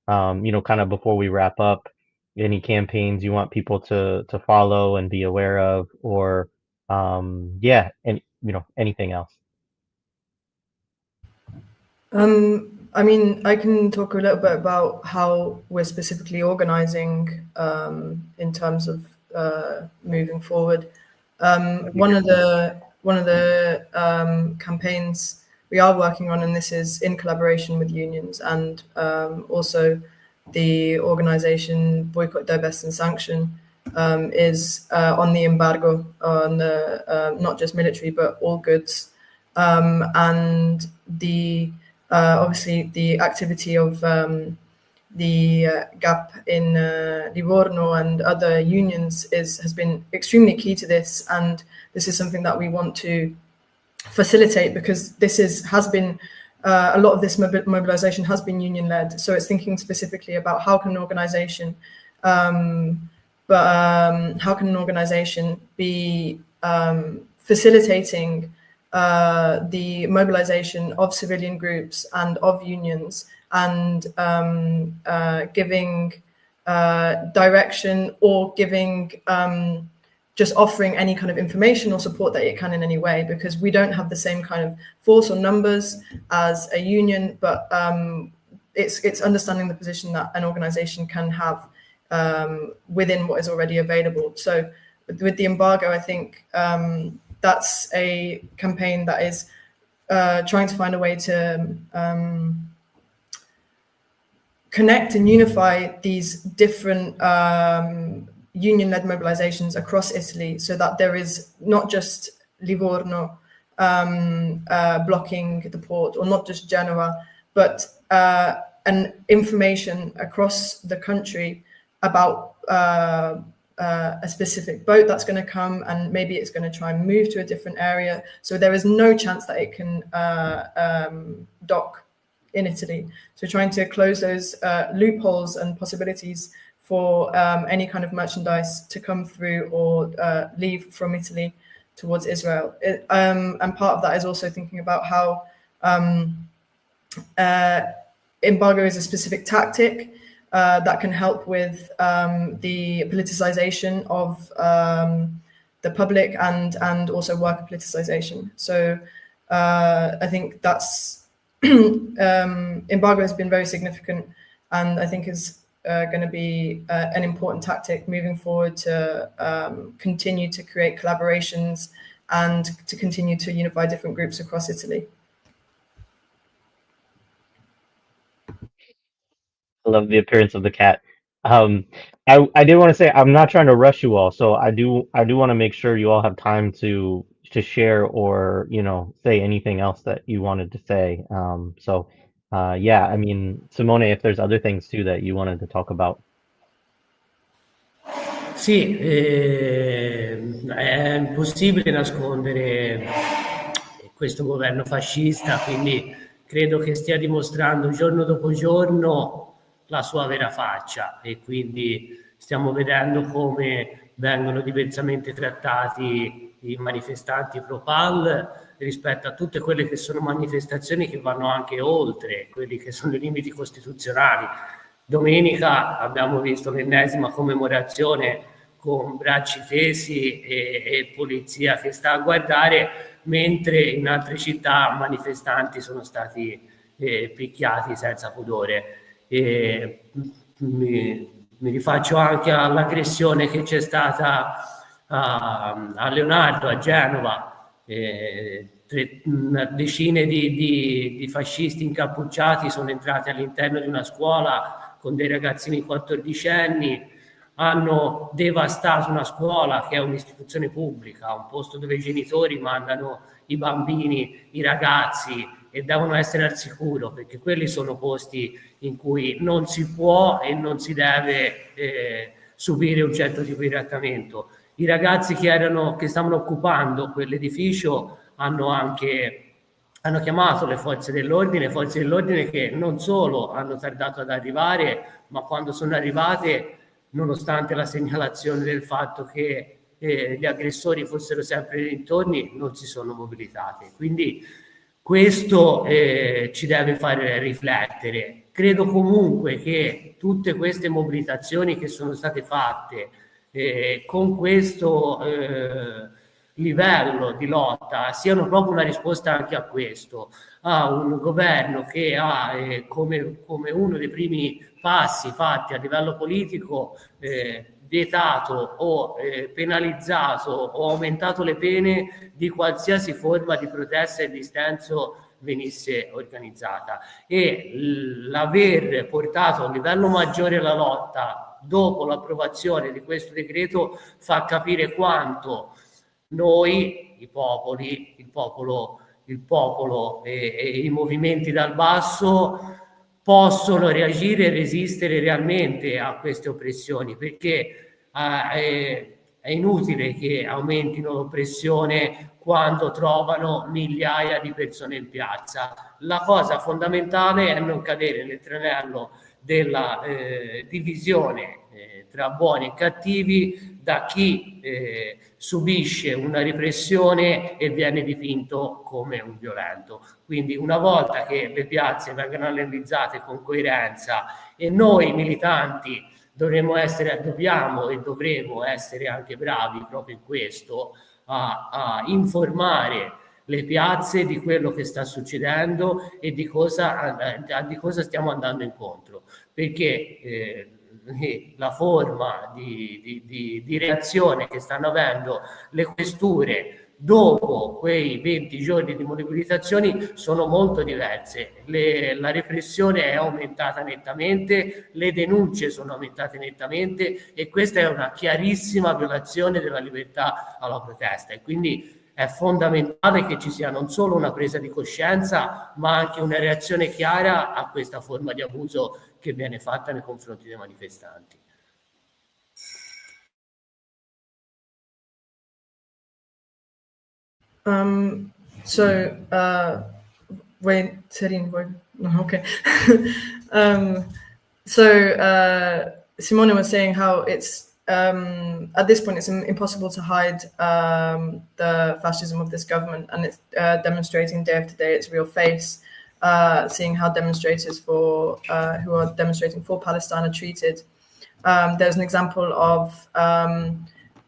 [SPEAKER 1] kind of before we wrap up, any campaigns you want people to follow and be aware of, or yeah, and anything else.
[SPEAKER 3] I mean, I can talk a little bit about how we're specifically organizing in terms of moving forward. One of the campaigns we are working on, and this is in collaboration with unions and also the organization Boycott, Divest and Sanction, is on the embargo on the not just military but all goods, and the obviously the activity of the GAP in Livorno and other unions has been extremely key to this, and this is something that we want to facilitate, because this has been a lot of this mobilization has been union led. So it's thinking specifically about how can an organization be facilitating the mobilization of civilian groups and of unions, and giving direction, or giving just offering any kind of information or support that it can in any way, because we don't have the same kind of force or numbers as a union, but it's understanding the position that an organization can have within what is already available. So with the embargo, I think that's a campaign that is trying to find a way to connect and unify these different union-led mobilizations across Italy, so that there is not just Livorno blocking the port, or not just Genoa, but an information across the country about a specific boat that's going to come, and maybe it's going to try and move to a different area. So there is no chance that it can dock in Italy. So trying to close those loopholes and possibilities for any kind of merchandise to come through or leave from Italy towards Israel. And part of that is also thinking about how embargo is a specific tactic that can help with the politicization of the public and also worker politicization. So I think that's embargo has been very significant, and I think is going to be an important tactic moving forward to continue to create collaborations and to continue to unify different groups across Italy.
[SPEAKER 1] I love the appearance of the cat. I did want to say I'm not trying to rush you all, so I do want to make sure you all have time to share or say anything else that you wanted to say. Yeah, I mean, Simone, if there's other things too that you wanted to talk about.
[SPEAKER 4] Sì, è impossibile nascondere questo governo fascista, quindi credo che stia dimostrando giorno dopo giorno la sua vera faccia, e quindi stiamo vedendo come vengono diversamente trattati i manifestanti pro-PAL rispetto a tutte quelle che sono manifestazioni che vanno anche oltre quelli che sono i limiti costituzionali. Domenica abbiamo visto l'ennesima commemorazione con bracci tesi e polizia che sta a guardare, mentre in altre città manifestanti sono stati picchiati senza pudore. Mi rifaccio anche all'aggressione che c'è stata a Leonardo, a Genova. Decine di fascisti incappucciati sono entrati all'interno di una scuola con dei ragazzini 14enni, hanno devastato una scuola che è un'istituzione pubblica, un posto dove i genitori mandano i bambini, i ragazzi, e devono essere al sicuro, perché quelli sono posti in cui non si può e non si deve subire un certo tipo di trattamento. I ragazzi che stavano occupando quell'edificio hanno chiamato le forze dell'ordine che non solo hanno tardato ad arrivare, ma quando sono arrivate, nonostante la segnalazione del fatto che gli aggressori fossero sempre nei dintorni, non si sono mobilitati. Quindi questo ci deve fare riflettere. Credo comunque che tutte queste mobilitazioni che sono state fatte con questo livello di lotta siano proprio una risposta anche a questo, a un governo che ha come uno dei primi passi fatti a livello politico vietato o penalizzato o aumentato le pene di qualsiasi forma di protesta e dissenso venisse organizzata, e l'aver portato a un livello maggiore la lotta dopo l'approvazione di questo decreto fa capire quanto noi, il popolo e i movimenti dal basso possono reagire e resistere realmente a queste oppressioni, perché è inutile che aumentino l'oppressione quando trovano migliaia di persone in piazza. La cosa fondamentale è non cadere nel tranello della divisione tra buoni e cattivi, da chi subisce una repressione e viene dipinto come un violento. Quindi una volta che le piazze vengono analizzate con coerenza, e noi militanti dobbiamo e dovremo essere anche bravi proprio in questo, a informare le piazze di quello che sta succedendo e di cosa stiamo andando incontro, perché la forma di reazione che stanno avendo le questure dopo quei 20 giorni di mobilitazioni sono molto diverse. La repressione è aumentata nettamente, le denunce sono aumentate nettamente, e questa è una chiarissima violazione della libertà alla protesta, e quindi è fondamentale che ci sia non solo una presa di coscienza, ma anche una reazione chiara a questa forma di abuso che viene fatta nei confronti dei manifestanti.
[SPEAKER 3] Simone was saying how it's at this point it's impossible to hide the fascism of this government, and it's demonstrating day after day its real face. Seeing how demonstrators who are demonstrating for Palestine are treated. There's an example of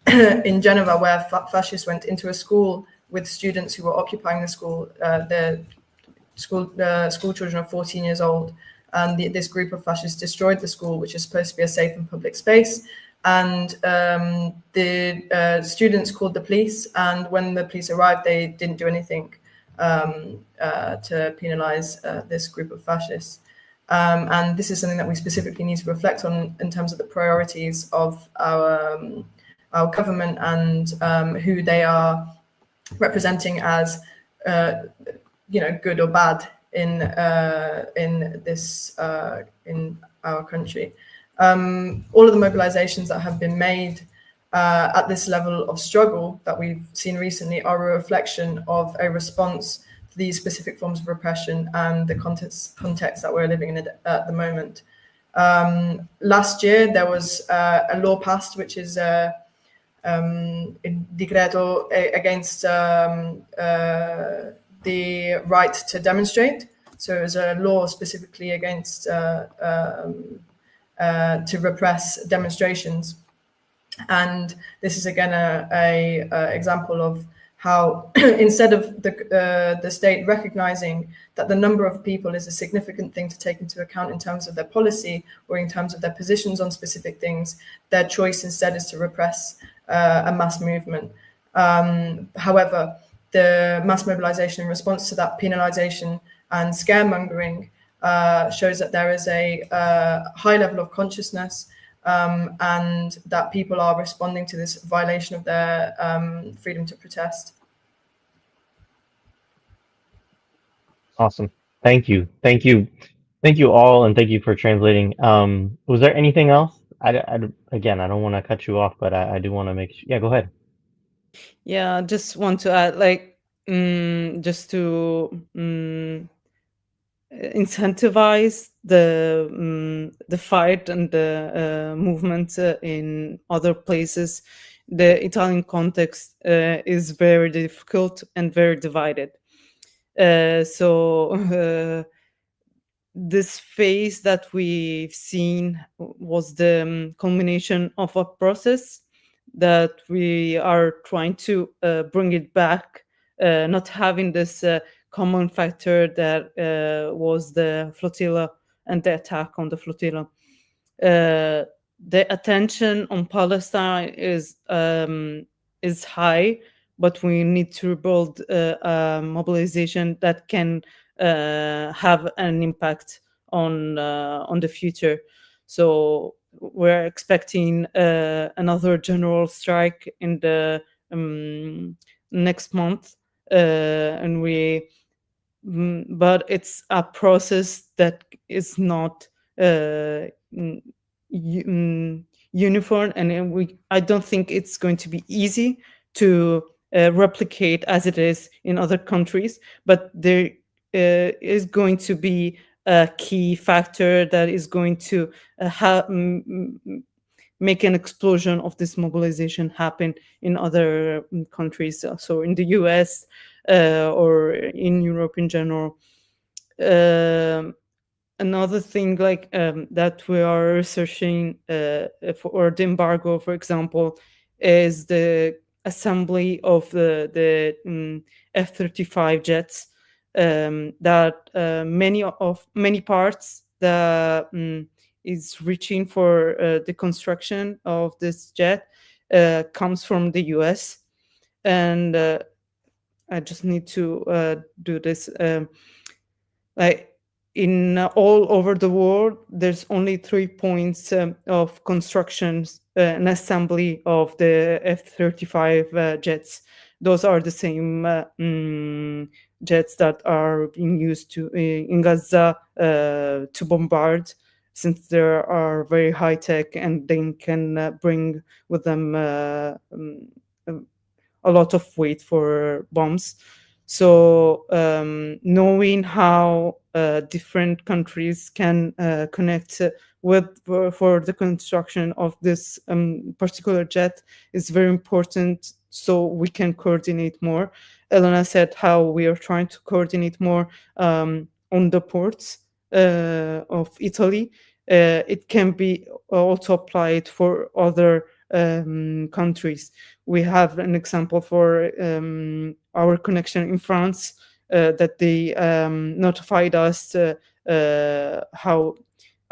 [SPEAKER 3] in Genova where fascists went into a school with students who were occupying the school. The school children are 14 years old, and this group of fascists destroyed the school, which is supposed to be a safe and public space. And the students called the police, and when the police arrived, they didn't do anything to penalize this group of fascists. And this is something that we specifically need to reflect on in terms of the priorities of our government and who they are representing as, good or bad in this in our country. All of the mobilizations that have been made at this level of struggle that we've seen recently are a reflection of a response to these specific forms of repression and the context that we're living in at the moment. Last year, there was a law passed, which is a decreto against the right to demonstrate. So it was a law specifically against to repress demonstrations. And this is again a example of how instead of the state recognizing that the number of people is a significant thing to take into account in terms of their policy or in terms of their positions on specific things, their choice instead is to repress a mass movement. However, the mass mobilization in response to that penalization and scaremongering shows that there is a high level of consciousness and that people are responding to this violation of their freedom to protest.
[SPEAKER 1] Awesome. Thank you. Thank you. Thank you all, and thank you for translating. Was there anything else? Again, I don't want to cut you off, but I do want to make sure. Yeah, go ahead.
[SPEAKER 2] Yeah, I just want to add, like, just to incentivize the fight and the movement in other places. The Italian context is very difficult and very divided. So this phase that we've seen was the culmination of a process that we are trying to bring it back, not having this common factor that was the flotilla and the attack on the flotilla. The attention on Palestine is high, but we need to build a mobilization that can have an impact on the future. So we're expecting another general strike in the next month, and but it's a process that is not uniform, and I don't think it's going to be easy to replicate as it is in other countries, but there is going to be a key factor that is going to make an explosion of this mobilization happen in other countries, so in the US or in Europe in general. Another thing, like that we are researching for the embargo, for example, is the assembly of the F-35 jets. That many parts that is reaching for the construction of this jet comes from the US, and I just need to do this. Like in all over the world, there's only 3 points of constructions and assembly of the F-35 jets. Those are the same jets that are being used in Gaza to bombard, since they are very high tech and they can bring with them a lot of weight for bombs. So knowing how different countries can connect with for the construction of this particular jet is very important, so we can coordinate more. Elena said how we are trying to coordinate more on the ports of Italy. It can be also applied for other countries. We have an example for our connection in France that they notified us how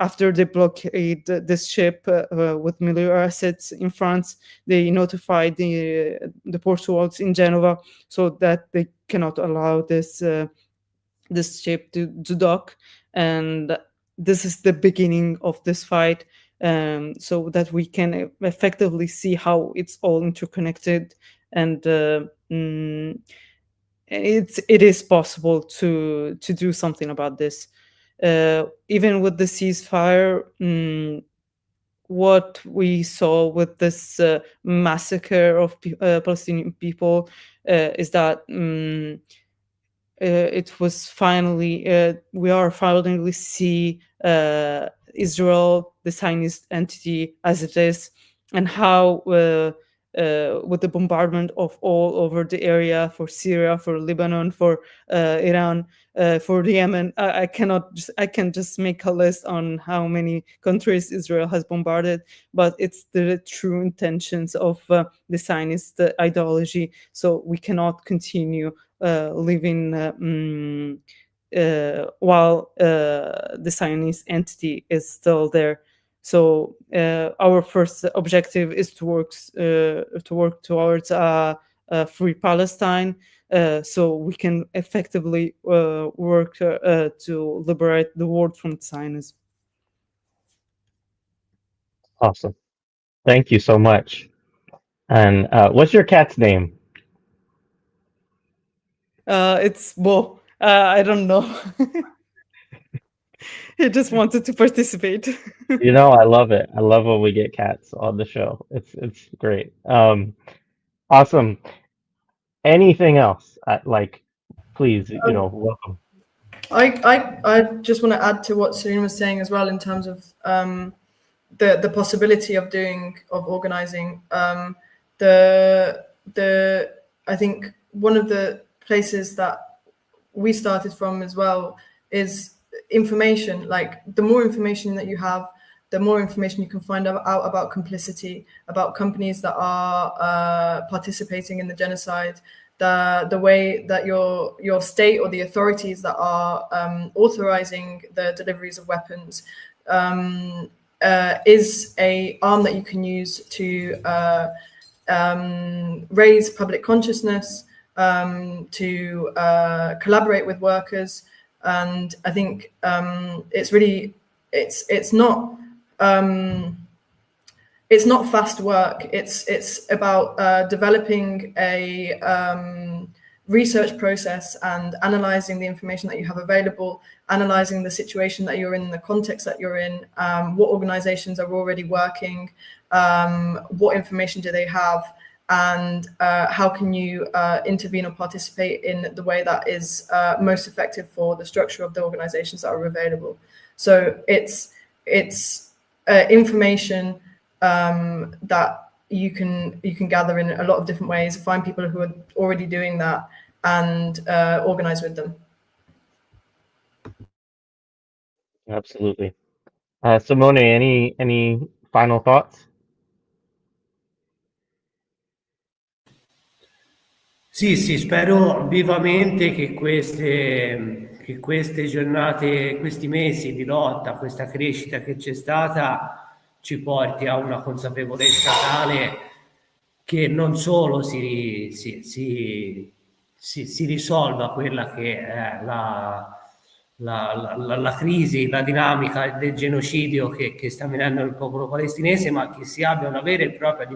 [SPEAKER 2] after they blockade this ship with military assets in France, they notified the Portuals in Genova so that they cannot allow this ship to dock. And this is the beginning of this fight, so that we can effectively see how it's all interconnected, and it is possible to do something about this. Even with the ceasefire, what we saw with this massacre of Palestinian people is that it was finally we are finally see Israel, the Zionist entity, as it is, and how with the bombardment of all over the area, for Syria, for Lebanon, for Iran, for Yemen. I can just make a list on how many countries Israel has bombarded, but it's the true intentions of the Zionist ideology. So we cannot continue living while the Zionist entity is still there. So our first objective is to work towards a free Palestine, so we can effectively work to liberate the world from Zionism.
[SPEAKER 1] Awesome. Thank you so much. And what's your cat's name?
[SPEAKER 2] It's Bo. I don't know. He just wanted to participate.
[SPEAKER 1] You know, I love it. I love when we get cats on the show. It's great. Awesome. Anything else? Like, please, welcome.
[SPEAKER 3] I just want to add to what Serena was saying as well in terms of the possibility of organizing. I think one of the places that we started from as well is information. Like, the more information that you have, the more information you can find out about complicity, about companies that are participating in the genocide, the way that your state or the authorities that are authorizing the deliveries of weapons is a arm that you can use to raise public consciousness, to collaborate with workers. And I think it's not fast work. It's about developing a research process and analyzing the information that you have available, analyzing the situation that you're in, the context that you're in, what organizations are already working, what information do they have, and how can you intervene or participate in the way that is most effective for the structure of the organizations that are available. So it's information that you can gather in a lot of different ways, find people who are already doing that, and organize with them.
[SPEAKER 1] Absolutely. Simone, any final thoughts?
[SPEAKER 4] Sì, spero vivamente che queste giornate, questi mesi di lotta, questa crescita che c'è stata, ci porti a una consapevolezza tale che non solo si risolva quella che è la crisi, la dinamica del genocidio che sta avvenendo nel popolo palestinese, ma che si abbia una vera e propria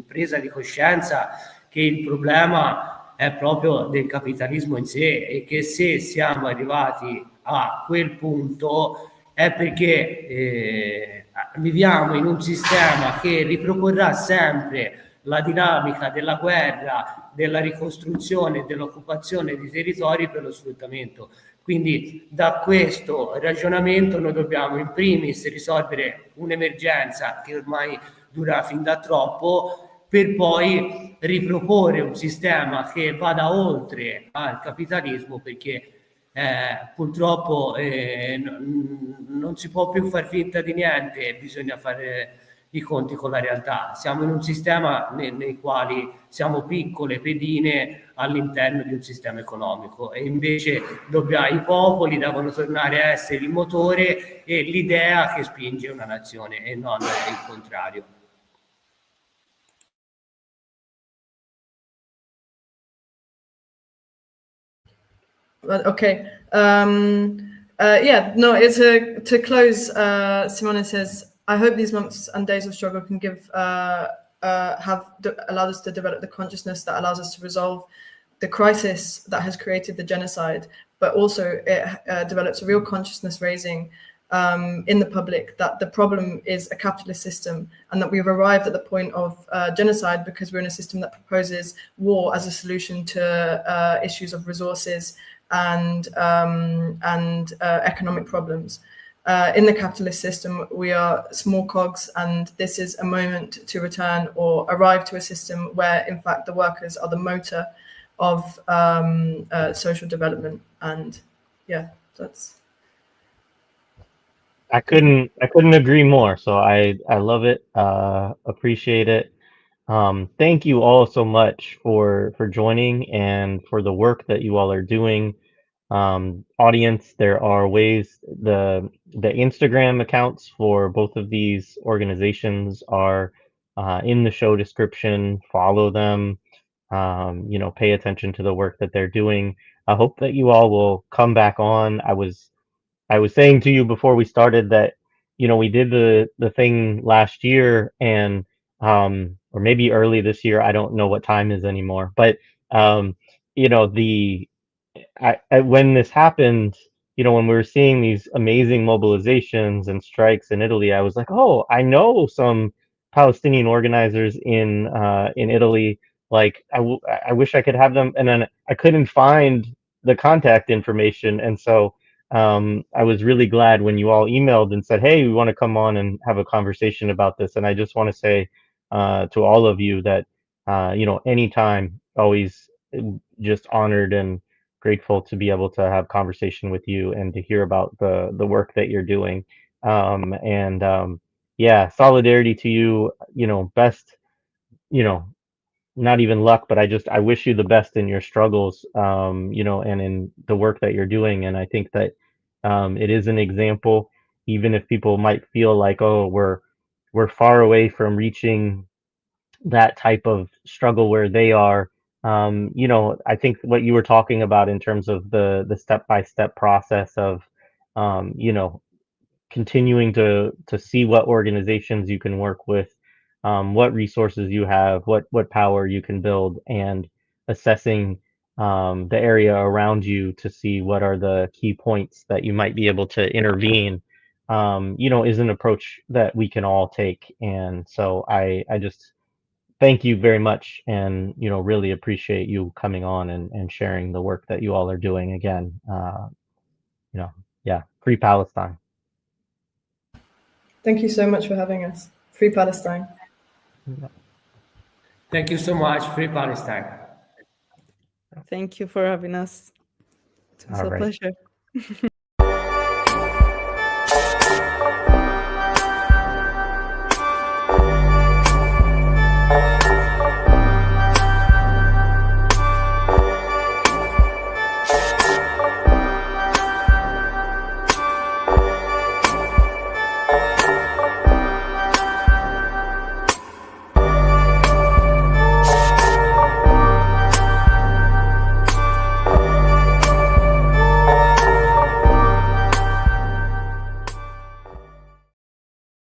[SPEAKER 4] presa di coscienza che il problema è proprio del capitalismo in sé, e che se siamo arrivati a quel punto è perché viviamo in un sistema che riproporrà sempre la dinamica della guerra, della ricostruzione, dell'occupazione di territori per lo sfruttamento. Quindi da questo ragionamento noi dobbiamo in primis risolvere un'emergenza che ormai dura fin da troppo, per poi riproporre un sistema che vada oltre al capitalismo, perché purtroppo non si può più far finta di niente, bisogna fare i conti con la realtà. Siamo in un sistema nei quali siamo piccole pedine all'interno di un sistema economico, e invece i popoli devono tornare a essere il motore e l'idea che spinge una nazione, e non il contrario.
[SPEAKER 3] Okay. It's to close. Simone says, "I hope these months and days of struggle can have allowed us to develop the consciousness that allows us to resolve the crisis that has created the genocide, but also it develops a real consciousness raising in the public that the problem is a capitalist system, and that we've arrived at the point of genocide because we're in a system that proposes war as a solution to issues of resources and economic problems. in the capitalist system, we are small cogs, and this is a moment to return or arrive to a system where, in fact, the workers are the motor of social development. And yeah, that's.
[SPEAKER 1] I couldn't agree more. So I love it. Appreciate it. Thank you all so much for joining and for the work that you all are doing. Audience, there are ways the Instagram accounts for both of these organizations are in the show description. Follow them. You know, pay attention to the work that they're doing. I hope that you all will come back on. I was saying to you before we started that, you know, we did the thing last year and or maybe early this year. I don't know what time is anymore, but you know, when this happened, you know, when we were seeing these amazing mobilizations and strikes in Italy, I was like, oh, I know some Palestinian organizers in Italy. Like, I wish I could have them, and then I couldn't find the contact information, and so I was really glad when you all emailed and said, hey, we want to come on and have a conversation about this. And I just want to say to all of you that you know, anytime, always just honored and grateful to be able to have conversation with you and to hear about the work that you're doing. And yeah, solidarity to you. You know, best. You know, not even luck, but I wish you the best in your struggles. You know, and in the work that you're doing. And I think that it is an example, even if people might feel like, oh, we're far away from reaching that type of struggle where they are. You know, I think what you were talking about in terms of the step by step process of, you know, continuing to see what organizations you can work with, what resources you have, what power you can build, and assessing the area around you to see what are the key points that you might be able to intervene. You know, is an approach that we can all take. And so I just thank you very much, and you know, really appreciate you coming on and sharing the work that you all are doing again. You know, yeah, free Palestine.
[SPEAKER 3] Thank you so much for having us. Free Palestine.
[SPEAKER 4] Thank you so much. Free Palestine.
[SPEAKER 2] Thank you for having us. It was
[SPEAKER 1] All
[SPEAKER 2] a
[SPEAKER 1] right.
[SPEAKER 2] pleasure.